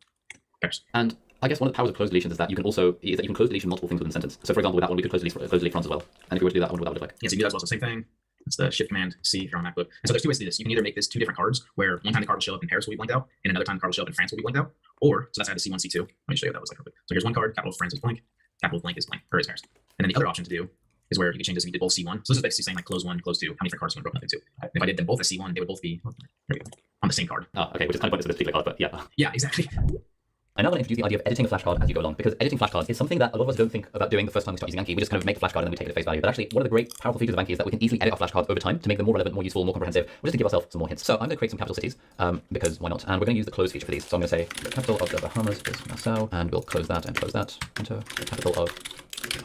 Paris. And I guess one of the powers of closed deletions is that you can close deletion multiple things within a sentence. So for example, with that one, we could close delete France as well. And if we were to do that one, what that would look like? Yeah, so you can do that as well. So same thing. It's the Shift Command C if you're on MacBook. And so there's 2 ways to do this. You can either make this 2 different cards where one time the card will show up and Paris will be blanked out, and another time the card will show up and France will be blanked out. Or, so that's add the C1, C2. Let me show you what that looks like real quick. So here's one card, capital of France is blank, capital of blank is blank, or is Paris. And then the other option to do is where you can change this if you did both C1. So this is basically saying like close 1, close 2, how many different cards are broken up into. And if I did them both as C1, they would both be on the same card. Oh, okay, which is kind of pointless for this particular card, but yeah. Yeah, exactly. I now want to introduce the idea of editing a flashcard as you go along, because editing flashcards is something that a lot of us don't think about doing the first time we start using Anki. We just kind of make the flashcard and then we take it at face value. But actually, one of the great powerful features of Anki is that we can easily edit our flashcards over time to make them more relevant, more useful, more comprehensive, or just to give ourselves some more hints. So I'm going to create some capital cities, because why not? And we're going to use the close feature for these. So I'm going to say the capital of the Bahamas is Nassau, and we'll close that and close that. Enter the capital of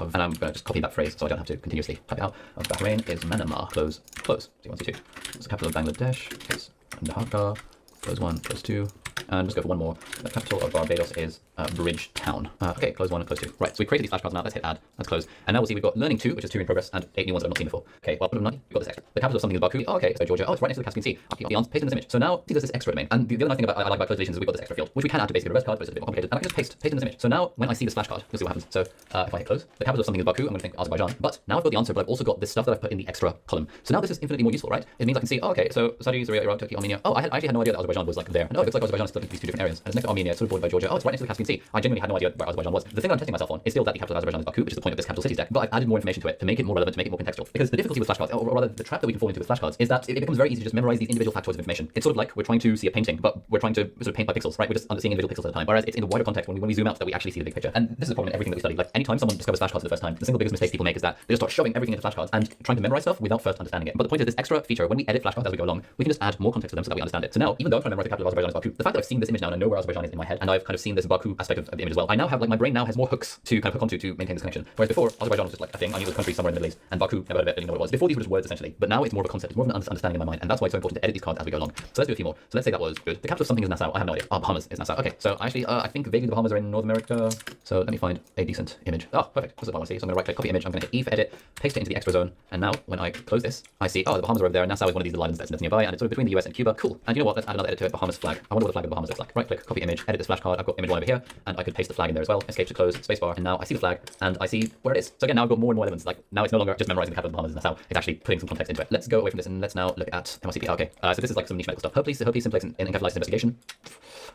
and I'm going to just copy that phrase so I don't have to continuously type it out. Of Bahrain is Manama. Close. C1, C2. It's the capital of Bangladesh is Dhaka. Close 1, close 2. And let's go for one more. The capital of Barbados is Bridgetown. Okay, close 1 and close 2. Right, so we created these flashcards now. Let's hit add. Let's close. And now we'll see we've got learning 2, which is 2 in progress, and 8 new ones that I've not seen before. Okay, well, we've got this extra. The capital of something is Baku. Oh, okay, so Georgia. Oh, it's right next to the Caspian Sea. Okay, the answer, paste in this image. So now, see, there's this extra domain. And the other nice thing I like about closed deletions is we've got this extra field, which we can add to basically a reverse card, but it's a bit more complicated. And I can just paste in this image. So now, when I see this flashcard, you'll see what happens. So if I hit close, the capital of something is Baku, I'm going to think Azerbaijan. But now I've got the answer, but I've also got this stuff that I've put in the extra column. So now this is infinitely more useful, right? It means I can see, oh, okay, so Saudi, Syria, Iraq, Turkey, Armenia. Oh, I actually had no idea that Azerbaijan was like there. And oh, it looks like Azerbaijan is split into these 2 different areas. And it's next to Armenia, it's sort of bordered by Georgia. Oh, it's right next to the Caspian Sea. I genuinely had no idea where Azerbaijan was. The thing I'm testing myself on is still that the capital of Azerbaijan is Baku, which is the point of this capital cities deck. But I've added more information to it to make it more relevant, to make it more contextual. Because the difficulty with flashcards, or rather the trap that we can fall into with flashcards, is that it becomes very easy to just memorize these individual factoids of information. It's sort of like we're trying to see a painting, but we're trying to sort of paint by pixels, right? We're just seeing individual pixels at a time. Whereas it's in the wider context when we zoom out that we actually see the big picture. And this is a problem in everything that we study. Like anytime someone discovers flashcards for the first time, the single biggest mistake people make is that they just start shoving everything into flashcards and trying to memorize stuff without first understanding it. But the point is this extra feature, when we edit flashcards as we go along, we can just add more context to them so that we understand it. So now, even though I'm trying to memorize the capital of Azerbaijan is Baku, the fact that I've seen this image now and I know where Azerbaijan is in my head, and I've kind of seen this Baku aspect of the image as well, I now have, like, my brain now has more hooks to maintain this connection. Whereas before, Azerbaijan was just like a thing, I knew it was a country somewhere in the Middle East, and Baku, never heard of it, didn't know what it was. Before these were just words essentially, but now it's more of a concept, it's more of an understanding in my mind, and that's why it's so important to edit these cards as we go along. So let's do a few more. So let's say that was good. The capital of something is Nassau. I have no idea. Bahamas is Nassau. Okay, so actually, I think vaguely the Bahamas are in North America. So let me find a decent image. Oh, perfect. This is what I want to see. So I'm going to right click, copy image. I'm going to hit E for edit, paste it into the extra zone, and now when I close this, I see, oh, the Bahamas are over there, and Nassau is one of these little islands that's nearby, and it's sort of between the US and Cuba. Cool. And you know what? Let's add another edit to it. Bahamas flag. I wonder what the flag of the Bahamas looks like. Right click, copy image, edit this flashcard. I've got image one over here, and I could paste the flag in there as well. Escape to close, spacebar, and now I see the flag, and I see where it is. So again, now I've got more and more elements. Like now it's no longer just memorizing the capital of the Bahamas and Nassau. It's actually putting some context into it. Let's go away from this and let's now look at MRCP. Okay, so this is like some niche medical stuff. Herpes simplex in encapsulated investigation.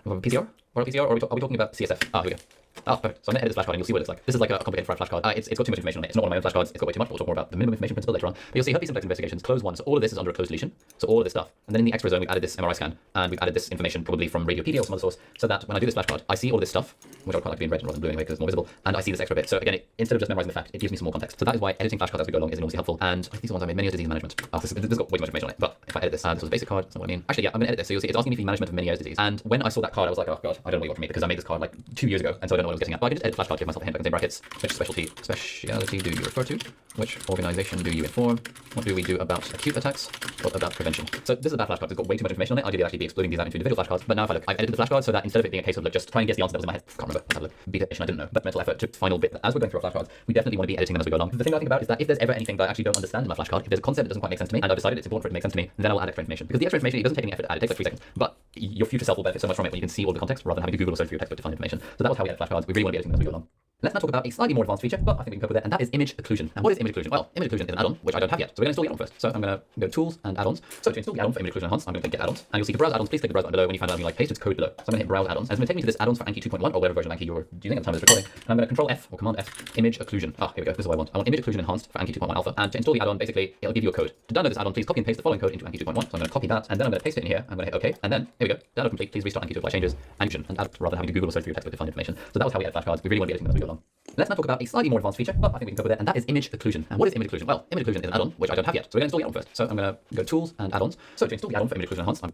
PCR? Or PCR? Or are we talking about CSF? Ah, here we go. Oh, perfect. So I'm going to edit this flashcard and you'll see what it looks like. This is like a complicated flashcard. It's got too much information on it. It's not one of my own flashcards. It's got way too much. We'll talk more about the minimum information principle later on. But you'll see herpes simplex investigations, close one. So all of this is under a closed deletion. So all of this stuff. And then in the extra zone, we've added this MRI scan and we've added this information probably from Radiopedia or some other source so that when I do this flashcard, I see all of this stuff, which I would quite like to be in red rather than blue anyway because it's more visible. And I see this extra bit. So again, instead of just memorizing the fact, it gives me some more context. So that is why editing flashcards as we go along is enormously helpful. And I think these are ones I made many years disease management. Oh, this has got way too much information on it. But if I edit this, this was a basic card. That's not what I mean. Actually, yeah, I'm going to edit this. So you'll see it's asking me for the management of many years disease. And when I saw that card, I was like, oh god, I don't know what you want from me because I made this card like 2 years ago. And so I don't know what I was getting at. But I can just edit flashcard, give myself a hint, I can say brackets. Which specialty do you refer to? Which organization do you inform? What do we do about acute attacks? What about prevention? So this is a bad flashcard. It's got way too much information on it. Ideally, I'd actually be exploding these out into individual flashcards. But now if I look, I've edited the flashcard so that instead of it being a case of like just trying to guess the answer that was in my head, can't remember. Let's have a look. Beta-ish, I didn't know. But mental effort to final bit. As we're going through our flashcards, we definitely want to be editing them as we go along. The thing I think about is that if there's ever anything that I actually don't understand in my flashcard, if there's a concept that doesn't quite make sense to me, and I've decided it's important for it to make sense to me, then I will add extra information. Because the extra information, it doesn't take any effort to add. It takes like 3 seconds. But your future self will benefit so much from it when you can see all the context rather than having to Google or search for your textbook to find information. So that was how we edit flashcards. We really want to be editing them as we go along. Let's now talk about a slightly more advanced feature, but I think we can cope with it, and that is image occlusion. And what is image occlusion? Well, image occlusion is an add-on, which I don't have yet. So we're going to install the add-on first. So I'm going to go to Tools and Add-ons. So to install the add-on for image occlusion enhanced, I'm going to click Get Add-ons. And you'll see to browse add-ons, please click the browse button below when you find out you like paste its code below. So I'm going to hit Browse Add-ons. And it's going to take me to this add-ons for Anki 2.1 or whatever version of Anki you're using at the time of this recording. And I'm going to Control F or Command F, image occlusion. Ah, here we go. This is what I want. I want image occlusion enhanced for Anki 2.1 alpha. And to install the add-on, basically, it'll give you a code. To download this add-on, please copy and paste the following code into Anki 2.1. So I'm going to copy that, and then I'm going to paste it in here. I'm going to hit OK, and then here we go. Download complete. Please restart Anki to apply changes and add rather than having to Google or search for your textbook to find information. So that was how we edit flashcards. We really want to be editing them as we go along. Let's now talk about a slightly more advanced feature, but I think we can cope with it, and that is image occlusion. And what is image occlusion? Well, image occlusion is an add-on, which I don't have yet. So we're going to install the add-on first. So I'm going to go to Tools and Add-ons. So to install the add-on for image occlusion enhanced, I'm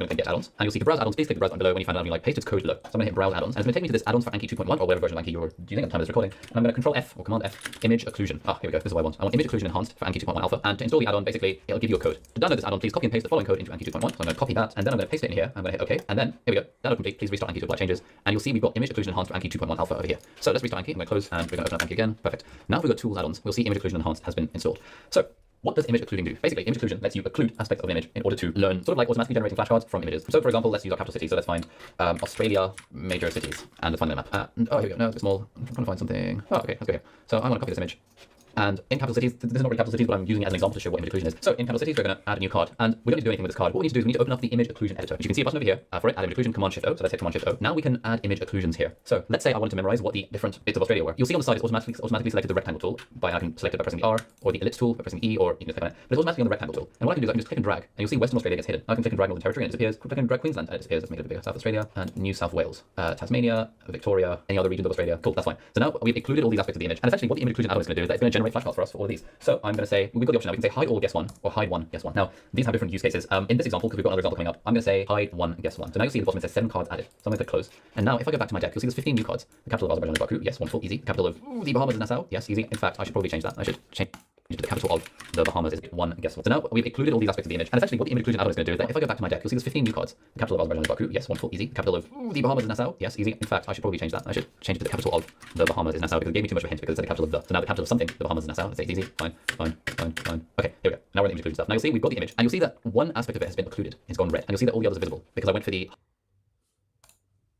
going to click Get Add-ons, and you'll see to browse add-ons, please click the browse button below when you find out you like paste its code below. So I'm going to hit Browse Add-ons, and it's going to take me to this add-ons for Anki 2.1 or whatever version of Anki you're using at the time of this recording. And I'm going to Control F or Command F, image occlusion. Ah, here we go. This is what I want. I want image occlusion enhanced for Anki 2.1 alpha. And to install the add-on, basically, it'll give you a code. To download this add-on, please copy and paste the following code into Anki 2.1. So I'm going to copy that, and then I'm going to paste it in here. I'm going to hit OK, and then here we go. Download complete. Please restart Anki to apply changes, and you'll see we've got image occlusion enhanced for Anki 2.1 alpha over here. So let's restart Anki. I'm going to close, and we're going to open up Anki again. Perfect. Now if we go Tools Add-ons, we'll see image occlusion enhanced has been installed. So what does image occluding do? Basically, image occlusion lets you occlude aspects of an image in order to learn, sort of like automatically generating flashcards from images. So for example, let's use our capital city. So let's find Australia major cities, and let's find the map. Oh, here we go. No, it's small. I'm trying to find something. Oh, okay, let's go here. So I'm going to copy this image. And in capital cities, this is not really capital cities, but I'm using it as an example to show what image occlusion is. So in capital cities, we're going to add a new card, and we don't need to do anything with this card. What we need to do is we need to open up the image occlusion editor, which you can see a button over here for it, add image occlusion, Command-Shift-O. So let's hit Command-Shift-O. Now we can add image occlusions here. So let's say I wanted to memorize what the different bits of Australia were. You'll see on the side it's automatically selected the rectangle tool. I can select it by pressing the R, or the ellipse tool by pressing E, or you can just click on it. But it's automatically on the rectangle tool. And what I can do is I can just click and drag, and you'll see Western Australia gets hidden. I can click and drag Northern Territory and it disappears. Click and drag Queensland and it disappears. Let's make it a bit bigger. South Australia and New South Wales, Tasmania, Victoria, any other regions of Australia. Cool, that's fine. So now we've included all these aspects of the image, and essentially what the image occlusion add-on is going to do is that it's going to generate flashcards for us for all of these. So I'm going to say, we've got the option now, we can say hide all, guess one, or hide one, guess one. Now, these have different use cases. In this example, because we've got another example coming up, I'm going to say hide one, guess one. So now you'll see at the bottom it says 7 cards added. So I'm going to click close. And now if I go back to my deck, you'll see there's 15 new cards. The capital of Azerbaijan is Baku, yes, wonderful, easy. Capital of the Bahamas is Nassau, yes, easy. In fact, I should probably change that. I should change to the capital of the Bahamas is one, guess what. So now we've included all these aspects of the image, and essentially what the image occlusion add-on is going to do is that if I go back to my deck, you'll see there's 15 new cards. The capital of Azerbaijan is Baku, yes, wonderful, easy. Capital of the Bahamas is Nassau, yes, easy. In fact, I should probably change that. I should change it to the capital of the Bahamas is Nassau because it gave me too much of a hint because it said the capital of the. So now the capital of something, the Bahamas is Nassau. Let's say it's easy. Fine. Okay, here we go. Now we're in the image occlusion stuff. Now you'll see we've got the image, and you'll see that one aspect of it has been occluded. It's gone red, and you'll see that all the others are visible because I went for the.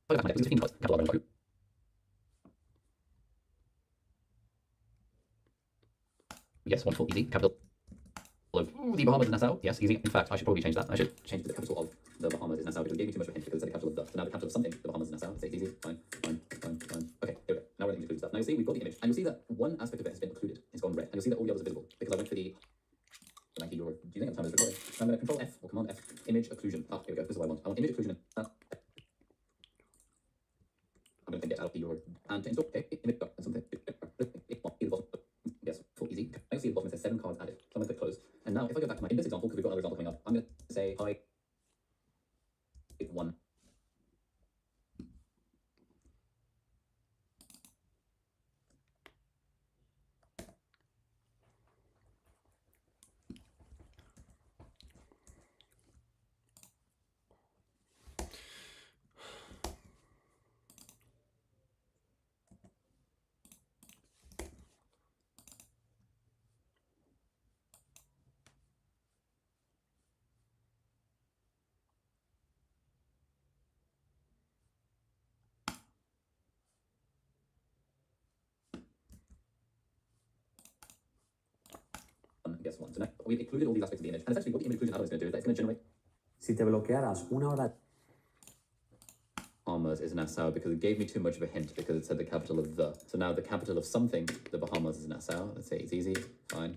Oh, yeah, 15 cards. Capital of Azerbaijan, Baku. Yes, wonderful, easy. Capital of the Bahamas is Nassau. Yes, easy. In fact, I should probably change that. I should change it to the capital of the Bahamas is Nassau because it gave me too much of a hint because it said the capital of the. So now the capital of something, the Bahamas is Nassau. Let's say it's easy. Fine. Okay, here we go. Now we're in the image stuff. Now you'll see we've got the image, and you'll see that one aspect of it has been occluded. It's gone red, and you'll see that all the others are visible because I went for the. Thank you. You're using at the time of this recording. I'm going to Control F or Command F, image occlusion. Ah, here we go. This is what I want. I want image occlusion. I'm going to get out of your and to install. Okay, image something. Yes, full easy. I see the bottom it says 7 cards added. So I'm going to click close. And now if I go back to in this example, because we've got another example coming up, I'm going to say hide one. Guess one. So now we've included all these aspects of the image, and essentially what the image inclusion algorithm is going to do is that it's going to generate Si te bloquearas una hora Bahamas is Nassau because it gave me too much of a hint because it said the capital of the. So now the capital of something, the Bahamas is Nassau. Let's say it's easy. Fine.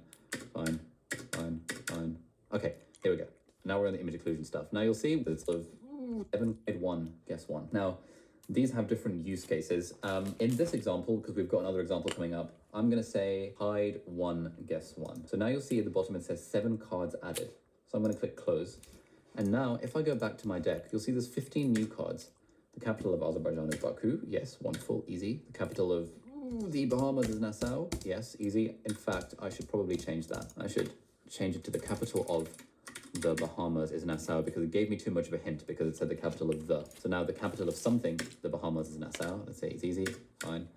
Okay, here we go. Now we're on the image inclusion stuff. Now you'll see that it's sort of 7, 1, guess one. Now, these have different use cases. In this example, because we've got another example coming up, I'm going to say hide one, guess one. So now you'll see at the bottom it says 7 cards added. So I'm going to click close. And now if I go back to my deck, you'll see there's 15 new cards. The capital of Azerbaijan is Baku. Yes, wonderful, easy. The capital of the Bahamas is Nassau. Yes, easy. In fact, I should probably change that. I should change it to the capital of the Bahamas is Nassau because it gave me too much of a hint because it said the capital of the. So now the capital of something, the Bahamas is Nassau. Let's say it's easy. Fine.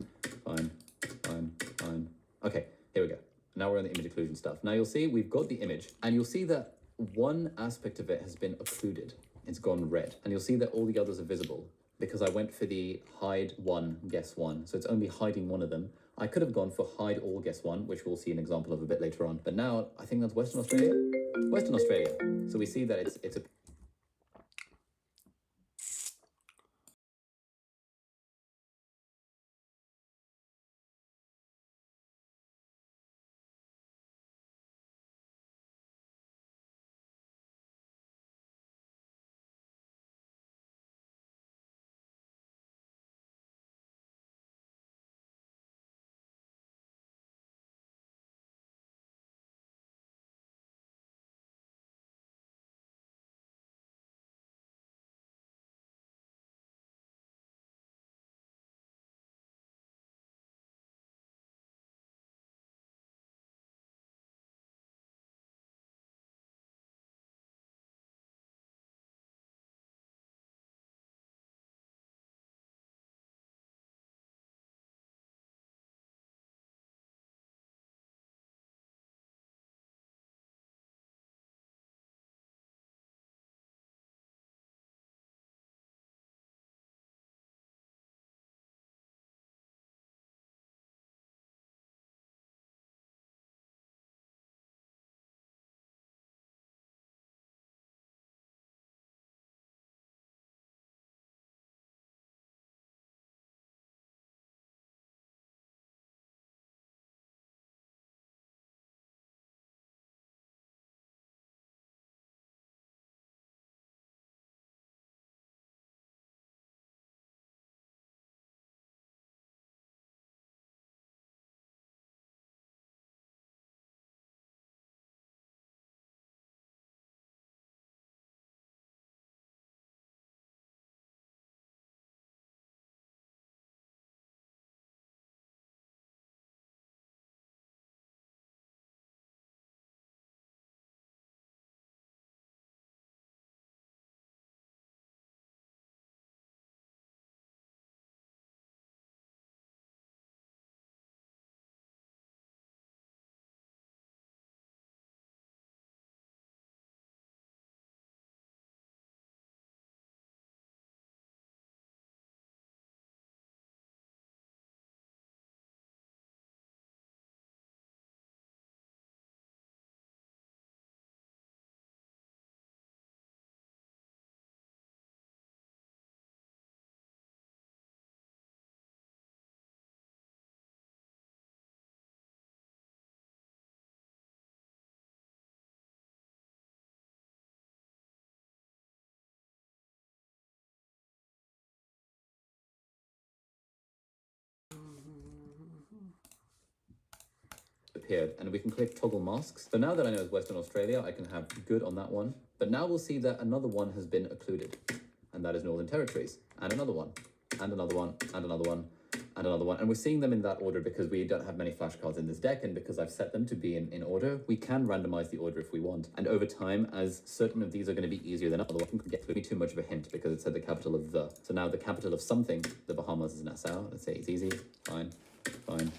Okay, here we go. Now we're on the image inclusion stuff. Now you'll see we've got the image and you'll see that one aspect of it has been occluded. It's gone red. And you'll see that all the others are visible because I went for the hide one, guess one. So it's only hiding one of them. I could have gone for hide all, guess one, which we'll see an example of a bit later on. But now I think that's Western Australia. Western Australia. So we see that it's a appeared, and we can click toggle masks. So now that I know it's Western Australia, I can have good on that one. But now we'll see that another one has been occluded, and that is Northern Territories, and another one, and another one, and another one, and another one. And we're seeing them in that order because we don't have many flashcards in this deck, and because I've set them to be in order, we can randomize the order if we want. And over time, as certain of these are going to be easier than other ones, it get be too much of a hint because it said the capital of the. So now the capital of something, the Bahamas is Nassau. Let's say it's easy. Fine, fine,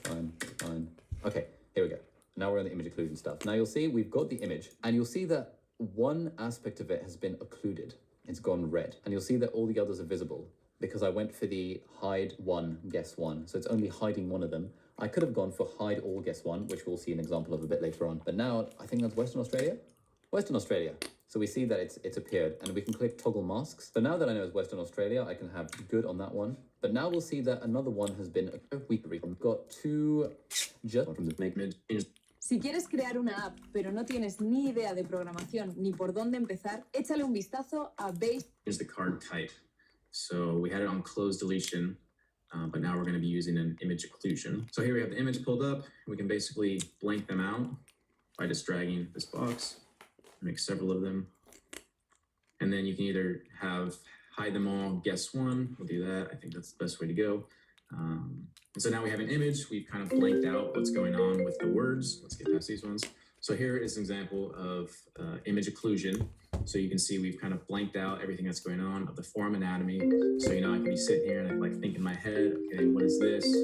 fine, fine. Okay, here we go. Now we're on the image occlusion stuff. Now you'll see we've got the image, and you'll see that one aspect of it has been occluded. It's gone red, and you'll see that all the others are visible because I went for the hide one, guess one. So it's only hiding one of them. I could have gone for hide all, guess one, which we'll see an example of a bit later on. But now I think that's Western Australia. Western Australia. So we see that it's appeared, and we can click toggle masks. So now that I know it's Western Australia, I can have good on that one. But now we'll see that another one has been we've got two just from the make mid. Si quieres crear una app, pero no tienes ni idea de programación ni por dónde empezar, échale un vistazo a Base. Here's the card type. So we had it on close deletion, but now we're going to be using an image occlusion. So here we have the image pulled up. We can basically blank them out by just dragging this box, make several of them. And then you can either have hide them all, guess one. We'll do that. I think that's the best way to go. And so now we have an image. We've kind of blanked out what's going on with the words. Let's get past these ones. So here is an example of image occlusion. So you can see we've kind of blanked out everything that's going on of the forearm anatomy. So, you know, I can be sitting here and I like think in my head, okay, what is this?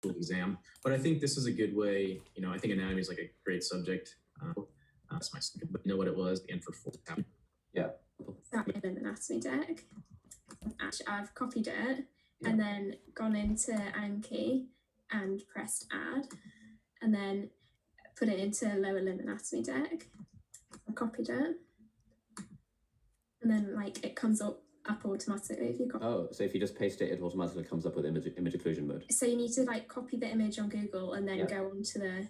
exam. But I think this is a good way, I think anatomy is like a great subject. That's my second, but know what it was, and for full. Yeah. That in an anatomy deck. Actually, I've copied it and then gone into Anki and pressed add, and then put it into lower limb anatomy deck. I copied it, and then like it comes up automatically if you copy. Oh, so if you just paste it, it automatically comes up with image occlusion mode. So you need to like copy the image on Google and then go onto the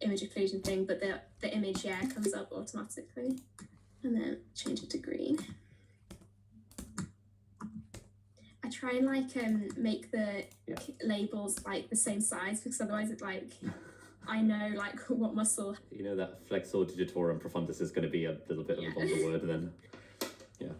image occlusion thing, but the image comes up automatically, and then change it to green. I try and like make the labels like the same size, because otherwise it like I know like what muscle. You know that flexor digitorum profundus is going to be a little bit of a longer word then. Yeah.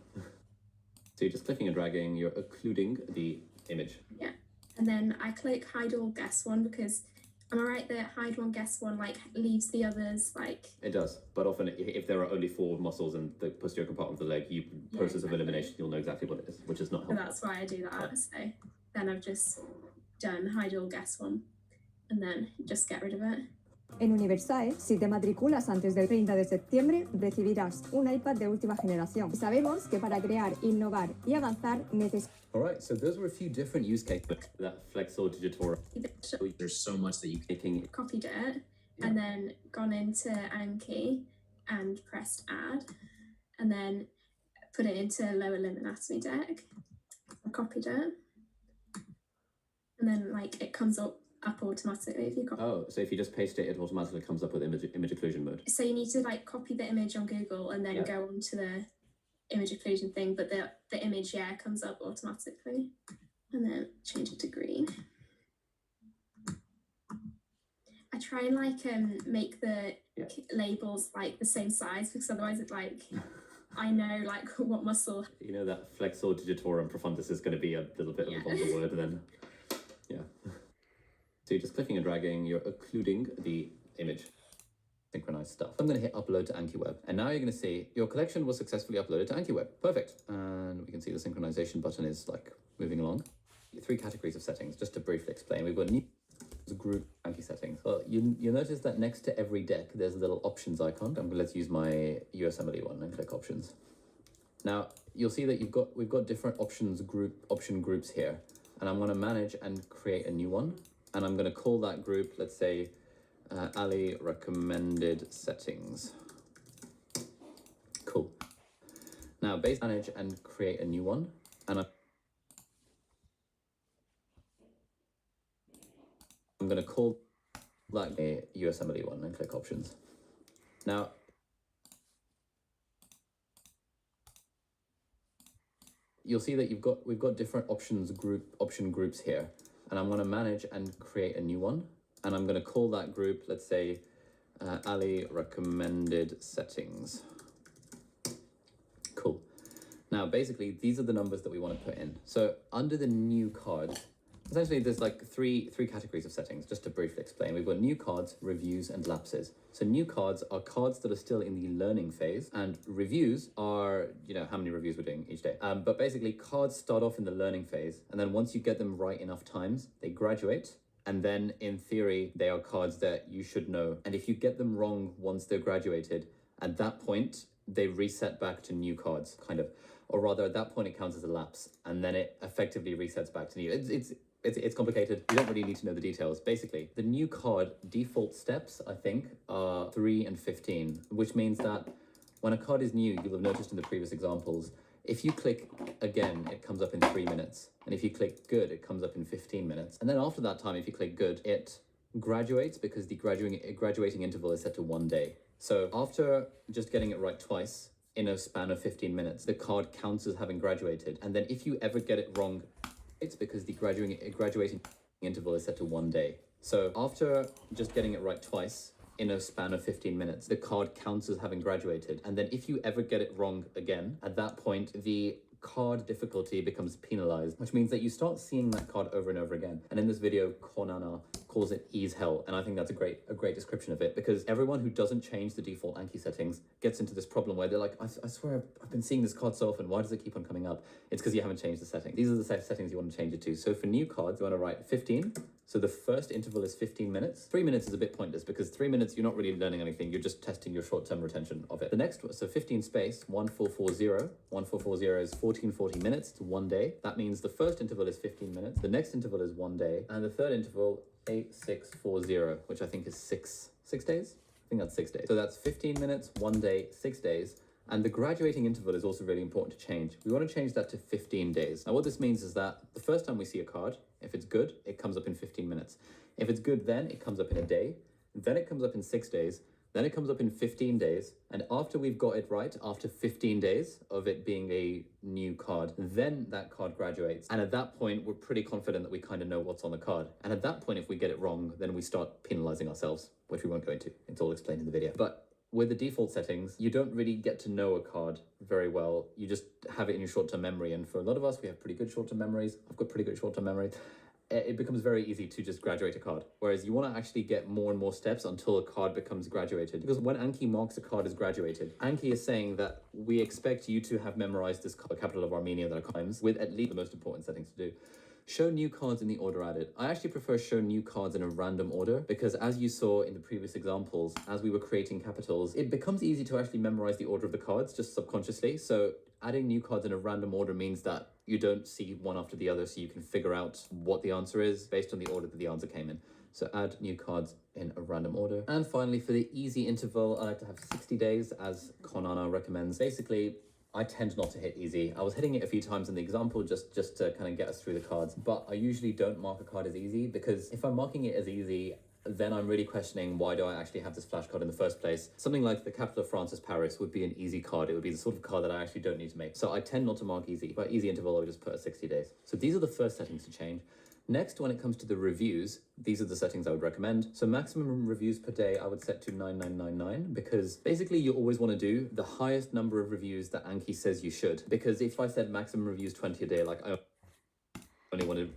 So you're just clicking and dragging, you're occluding the image. Yeah. And then I click hide all guess one, because am I right that hide one guess one like leaves the others like. It does, but often if there are only 4 muscles in the posterior compartment of the leg, process of elimination, you'll know exactly what it is, which is not helpful. So that's why I do that. So then I've just done hide all guess one and then just get rid of it. En Universae, si te matriculas antes del 30 de septiembre, recibirás un iPad de última generación. Sabemos que para crear, innovar y avanzar necesitas. All right, so those were a few different use cases. That flexor digitorum. There's so much that you can. Copied it and then gone into Anki and pressed add, and then put it into lower limb anatomy deck. I copied it, and then like it comes up automatically if you copy. Oh, so if you just paste it, it automatically comes up with image occlusion mode. So you need to like copy the image on Google and then go onto the image occlusion thing, but the image comes up automatically, and then change it to green. I try and like make the labels like the same size, because otherwise it like I know like what muscle. You know that flexor digitorum profundus is going to be a little bit of a longer word then. Yeah. So you're just clicking and dragging, you're occluding the image. Synchronized stuff. I'm going to hit upload to AnkiWeb, and now you're going to see your collection was successfully uploaded to AnkiWeb. Perfect. And we can see the synchronization button is like moving along. 3 categories of settings, just to briefly explain. We've got new group Anki settings. Well, you'll notice that next to every deck, there's a little options icon. Let's use my USMLE one and click options. Now you'll see that we've got different option groups here, and I'm going to manage and create a new one, and I'm going to call that group, let's say, Ali recommended settings. Cool. Now base manage and create a new one, and I'm going to call that a USMLE one and click options. Now you'll see that we've got different option groups here, and I'm going to manage and create a new one, and I'm going to call that group, let's say, Ali recommended settings. Cool. Now basically these are the numbers that we want to put in. So under the new cards, essentially there's like three categories of settings, just to briefly explain. We've got new cards, reviews, and lapses. So new cards are cards that are still in the learning phase, and reviews are, how many reviews we're doing each day. But basically cards start off in the learning phase, and then once you get them right enough times, they graduate. And then in theory, they are cards that you should know. And if you get them wrong once they're graduated, at that point, they reset back to new cards, kind of. Or rather, at that point, it counts as a lapse, and then it effectively resets back to new. It's complicated. You don't really need to know the details. Basically, the new card default steps, I think, are 3 and 15, which means that when a card is new, you'll have noticed in the previous examples, if you click again, it comes up in 3 minutes. And if you click good, it comes up in 15 minutes. And then after that time, if you click good, it graduates because the graduating interval is set to 1 day. So after just getting it right twice in a span of 15 minutes, the card counts as having graduated. And then if you ever get it wrong, it's because the graduating interval is set to 1 day. So after just getting it right twice in a span of 15 minutes, the card counts as having graduated. And then if you ever get it wrong again, at that point, the card difficulty becomes penalized, which means that you start seeing that card over and over again. And in this video, Konana calls it ease hell, and I think that's a great description of it, because everyone who doesn't change the default Anki settings gets into this problem where they're like, I swear I've been seeing this card so often, why does it keep on coming up? It's because you haven't changed the setting. These are the settings you want to change it to. So for new cards, you want to write 15. So the first interval is 15 minutes. 3 minutes is a bit pointless because 3 minutes, you're not really learning anything. You're just testing your short-term retention of it. The next one, so 15 space, 1440. 1440 is 1440 minutes. It's 1 day. That means the first interval is 15 minutes. The next interval is 1 day. And the third interval, 8640, which I think is six days. I think that's 6 days. So that's 15 minutes, 1 day, 6 days. And the graduating interval is also really important to change. We want to change that to 15 days. Now what this means is that the first time we see a card, if it's good, it comes up in 15 minutes. If it's good, then it comes up in a day. Then it comes up in 6 days. Then it comes up in 15 days. And after we've got it right, after 15 days of it being a new card, then that card graduates. And at that point, we're pretty confident that we kind of know what's on the card. And at that point, if we get it wrong, then we start penalizing ourselves, which we won't go into. It's all explained in the video. But with the default settings, you don't really get to know a card very well. You just have it in your short-term memory. And for a lot of us, we have pretty good short-term memories. I've got pretty good short-term memory. It becomes very easy to just graduate a card. Whereas you want to actually get more and more steps until a card becomes graduated. Because when Anki marks a card as graduated, Anki is saying that we expect you to have memorized this card, capital of Armenia, that are times, with at least the most important settings to do. Show new cards in the order added. I actually prefer show new cards in a random order because as you saw in the previous examples, as we were creating capitals, it becomes easy to actually memorize the order of the cards just subconsciously. So adding new cards in a random order means that you don't see one after the other, so you can figure out what the answer is based on the order that the answer came in. So add new cards in a random order. And finally, for the easy interval, I like to have 60 days as Konana recommends. Basically, I tend not to hit easy. I was hitting it a few times in the example just to kind of get us through the cards, but I usually don't mark a card as easy because if I'm marking it as easy, then I'm really questioning why do I actually have this flashcard in the first place. Something like the capital of France is Paris would be an easy card. It would be the sort of card that I actually don't need to make. So I tend not to mark easy. By easy interval, I would just put a 60 days. So these are the first settings to change. Next, when it comes to the reviews, these are the settings I would recommend. So maximum reviews per day, I would set to 9999 because basically you always want to do the highest number of reviews that Anki says you should. Because if I said maximum reviews 20 a day, like I only want to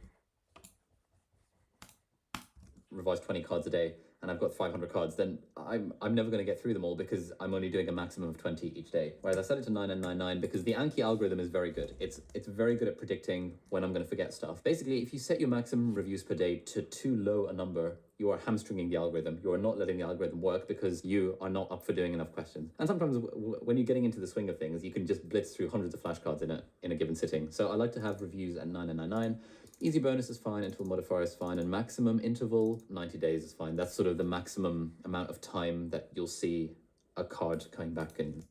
revise 20 cards a day and I've got 500 cards, then I'm never going to get through them all because I'm only doing a maximum of 20 each day. Whereas I set it to 9999 because the Anki algorithm is very good. It's very good at predicting when I'm going to forget stuff. Basically, if you set your maximum reviews per day to too low a number, you are hamstringing the algorithm. You are not letting the algorithm work because you are not up for doing enough questions. And sometimes when you're getting into the swing of things, you can just blitz through hundreds of flashcards in a given sitting. So I like to have reviews at 9999. Easy bonus is fine, interval modifier is fine, and maximum interval, 90 days is fine. That's sort of the maximum amount of time that you'll see a card coming back in.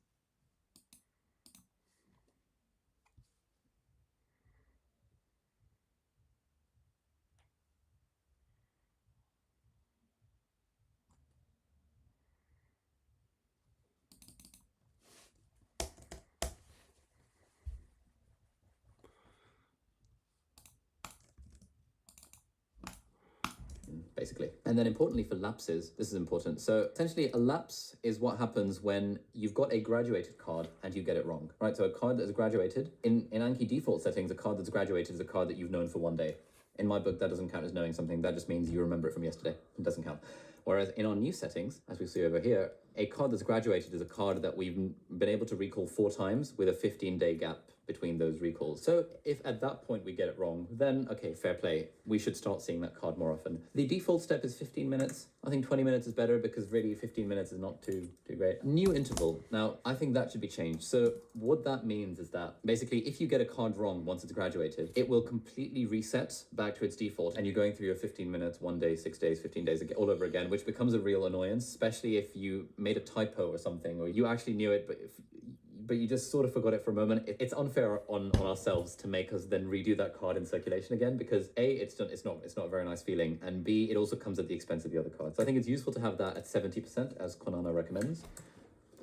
Basically. And then importantly for lapses, this is important. So essentially a lapse is what happens when you've got a graduated card and you get it wrong, right? So a card that's graduated, in Anki default settings, a card that's graduated is a card that you've known for 1 day. In my book, that doesn't count as knowing something. That just means you remember it from yesterday. It doesn't count. Whereas in our new settings, as we see over here, a card that's graduated is a card that we've been able to recall 4 times with a 15-day gap between those recalls. So if at that point we get it wrong, then okay, fair play. We should start seeing that card more often. The default step is 15 minutes. I think 20 minutes is better because really 15 minutes is not too great. New interval. Now, I think that should be changed. So what that means is that basically if you get a card wrong once it's graduated, it will completely reset back to its default and you're going through your 15 minutes, 1 day, 6 days, 15 days all over again, which becomes a real annoyance, especially if you made a typo or something, or you actually knew it, but you just sort of forgot it for a moment. It's unfair on ourselves to make us then redo that card in circulation again because A, it's not a very nice feeling, and B, it also comes at the expense of the other cards. So I think it's useful to have that at 70% as Konana recommends.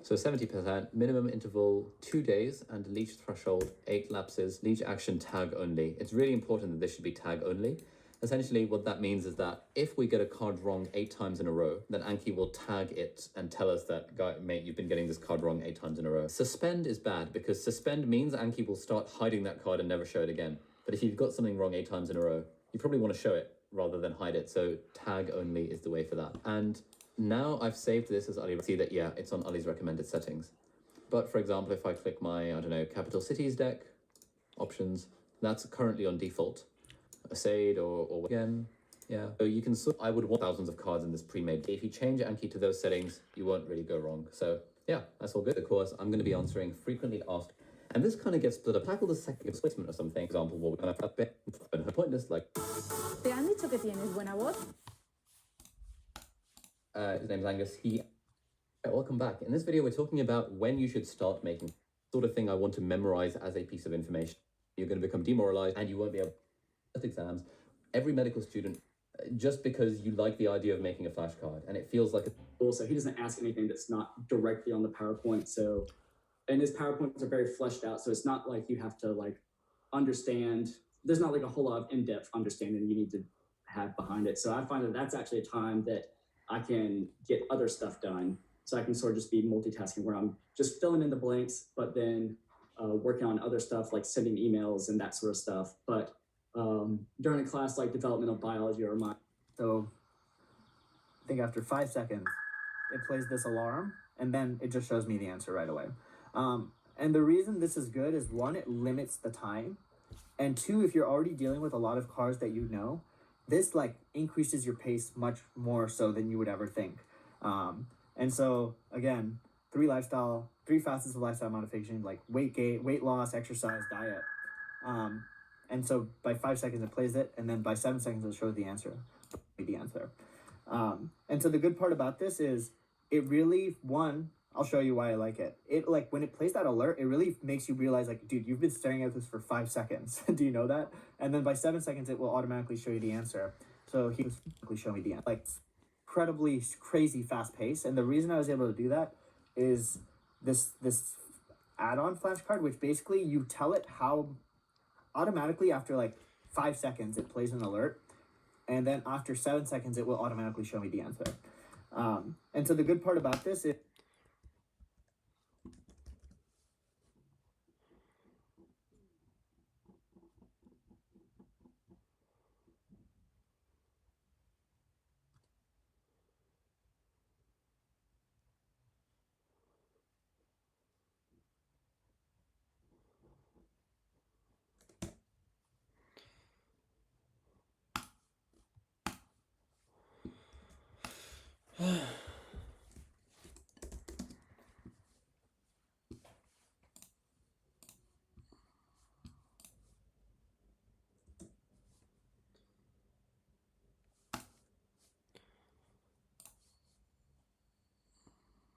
So 70%, minimum interval 2 days, and leech threshold 8 lapses, leech action tag only. It's really important that this should be tag only. Essentially, what that means is that if we get a card wrong 8 times in a row, then Anki will tag it and tell us that, mate, you've been getting this card wrong 8 times in a row. Suspend is bad because suspend means Anki will start hiding that card and never show it again. But if you've got something wrong 8 times in a row, you probably want to show it rather than hide it. So tag only is the way for that. And now I've saved this as Ali. See that, yeah, it's on Ali's recommended settings. But for example, if I click my, I don't know, capital cities deck, options, that's currently on default. Asade or again, yeah. So you can I would want thousands of cards in this pre-made. If you change Anki to those settings, you won't really go wrong. So yeah, that's all good. Of course, I'm going to be answering frequently asked, and this kind of gets split up. Tackle the second displacement or something. Example, what we're going to have a bit pointless, like. ¿Te han dicho que tienes buena voz? His name's Angus. Welcome back. In this video, we're talking about when you should start making sort of thing I want to memorize as a piece of information. You're going to become demoralized and you won't be able to exams. Every medical student, just because you like the idea of making a flashcard and it feels like a... Also, he doesn't ask anything that's not directly on the PowerPoint. So, and his PowerPoints are very fleshed out. So it's not like you have to like understand. There's not like a whole lot of in-depth understanding you need to have behind it. So I find that that's actually a time that I can get other stuff done. So I can sort of just be multitasking where I'm just filling in the blanks, but then working on other stuff like sending emails and that sort of stuff. But during a class like developmental biology or my... So I think after 5 seconds, it plays this alarm and then it just shows me the answer right away. And the reason this is good is one, it limits the time. And two, if you're already dealing with a lot of cars that you know, this like increases your pace much more so than you would ever think. And so again, three facets of lifestyle modification, like weight gain, weight loss, exercise, diet. And so by 5 seconds it plays it, and then by 7 seconds it shows the answer. And so the good part about this is it really, one, I'll show you why I like it. It like when it plays that alert, it really makes you realize like, dude, you've been staring at this for 5 seconds. Do you know that? And then by 7 seconds, it will automatically show you the answer. So he will show me the answer. Like incredibly crazy fast pace. And the reason I was able to do that is this add-on flashcard, which basically you tell it how automatically after like 5 seconds, it plays an alert. And then after 7 seconds, it will automatically show me the answer. And so the good part about this is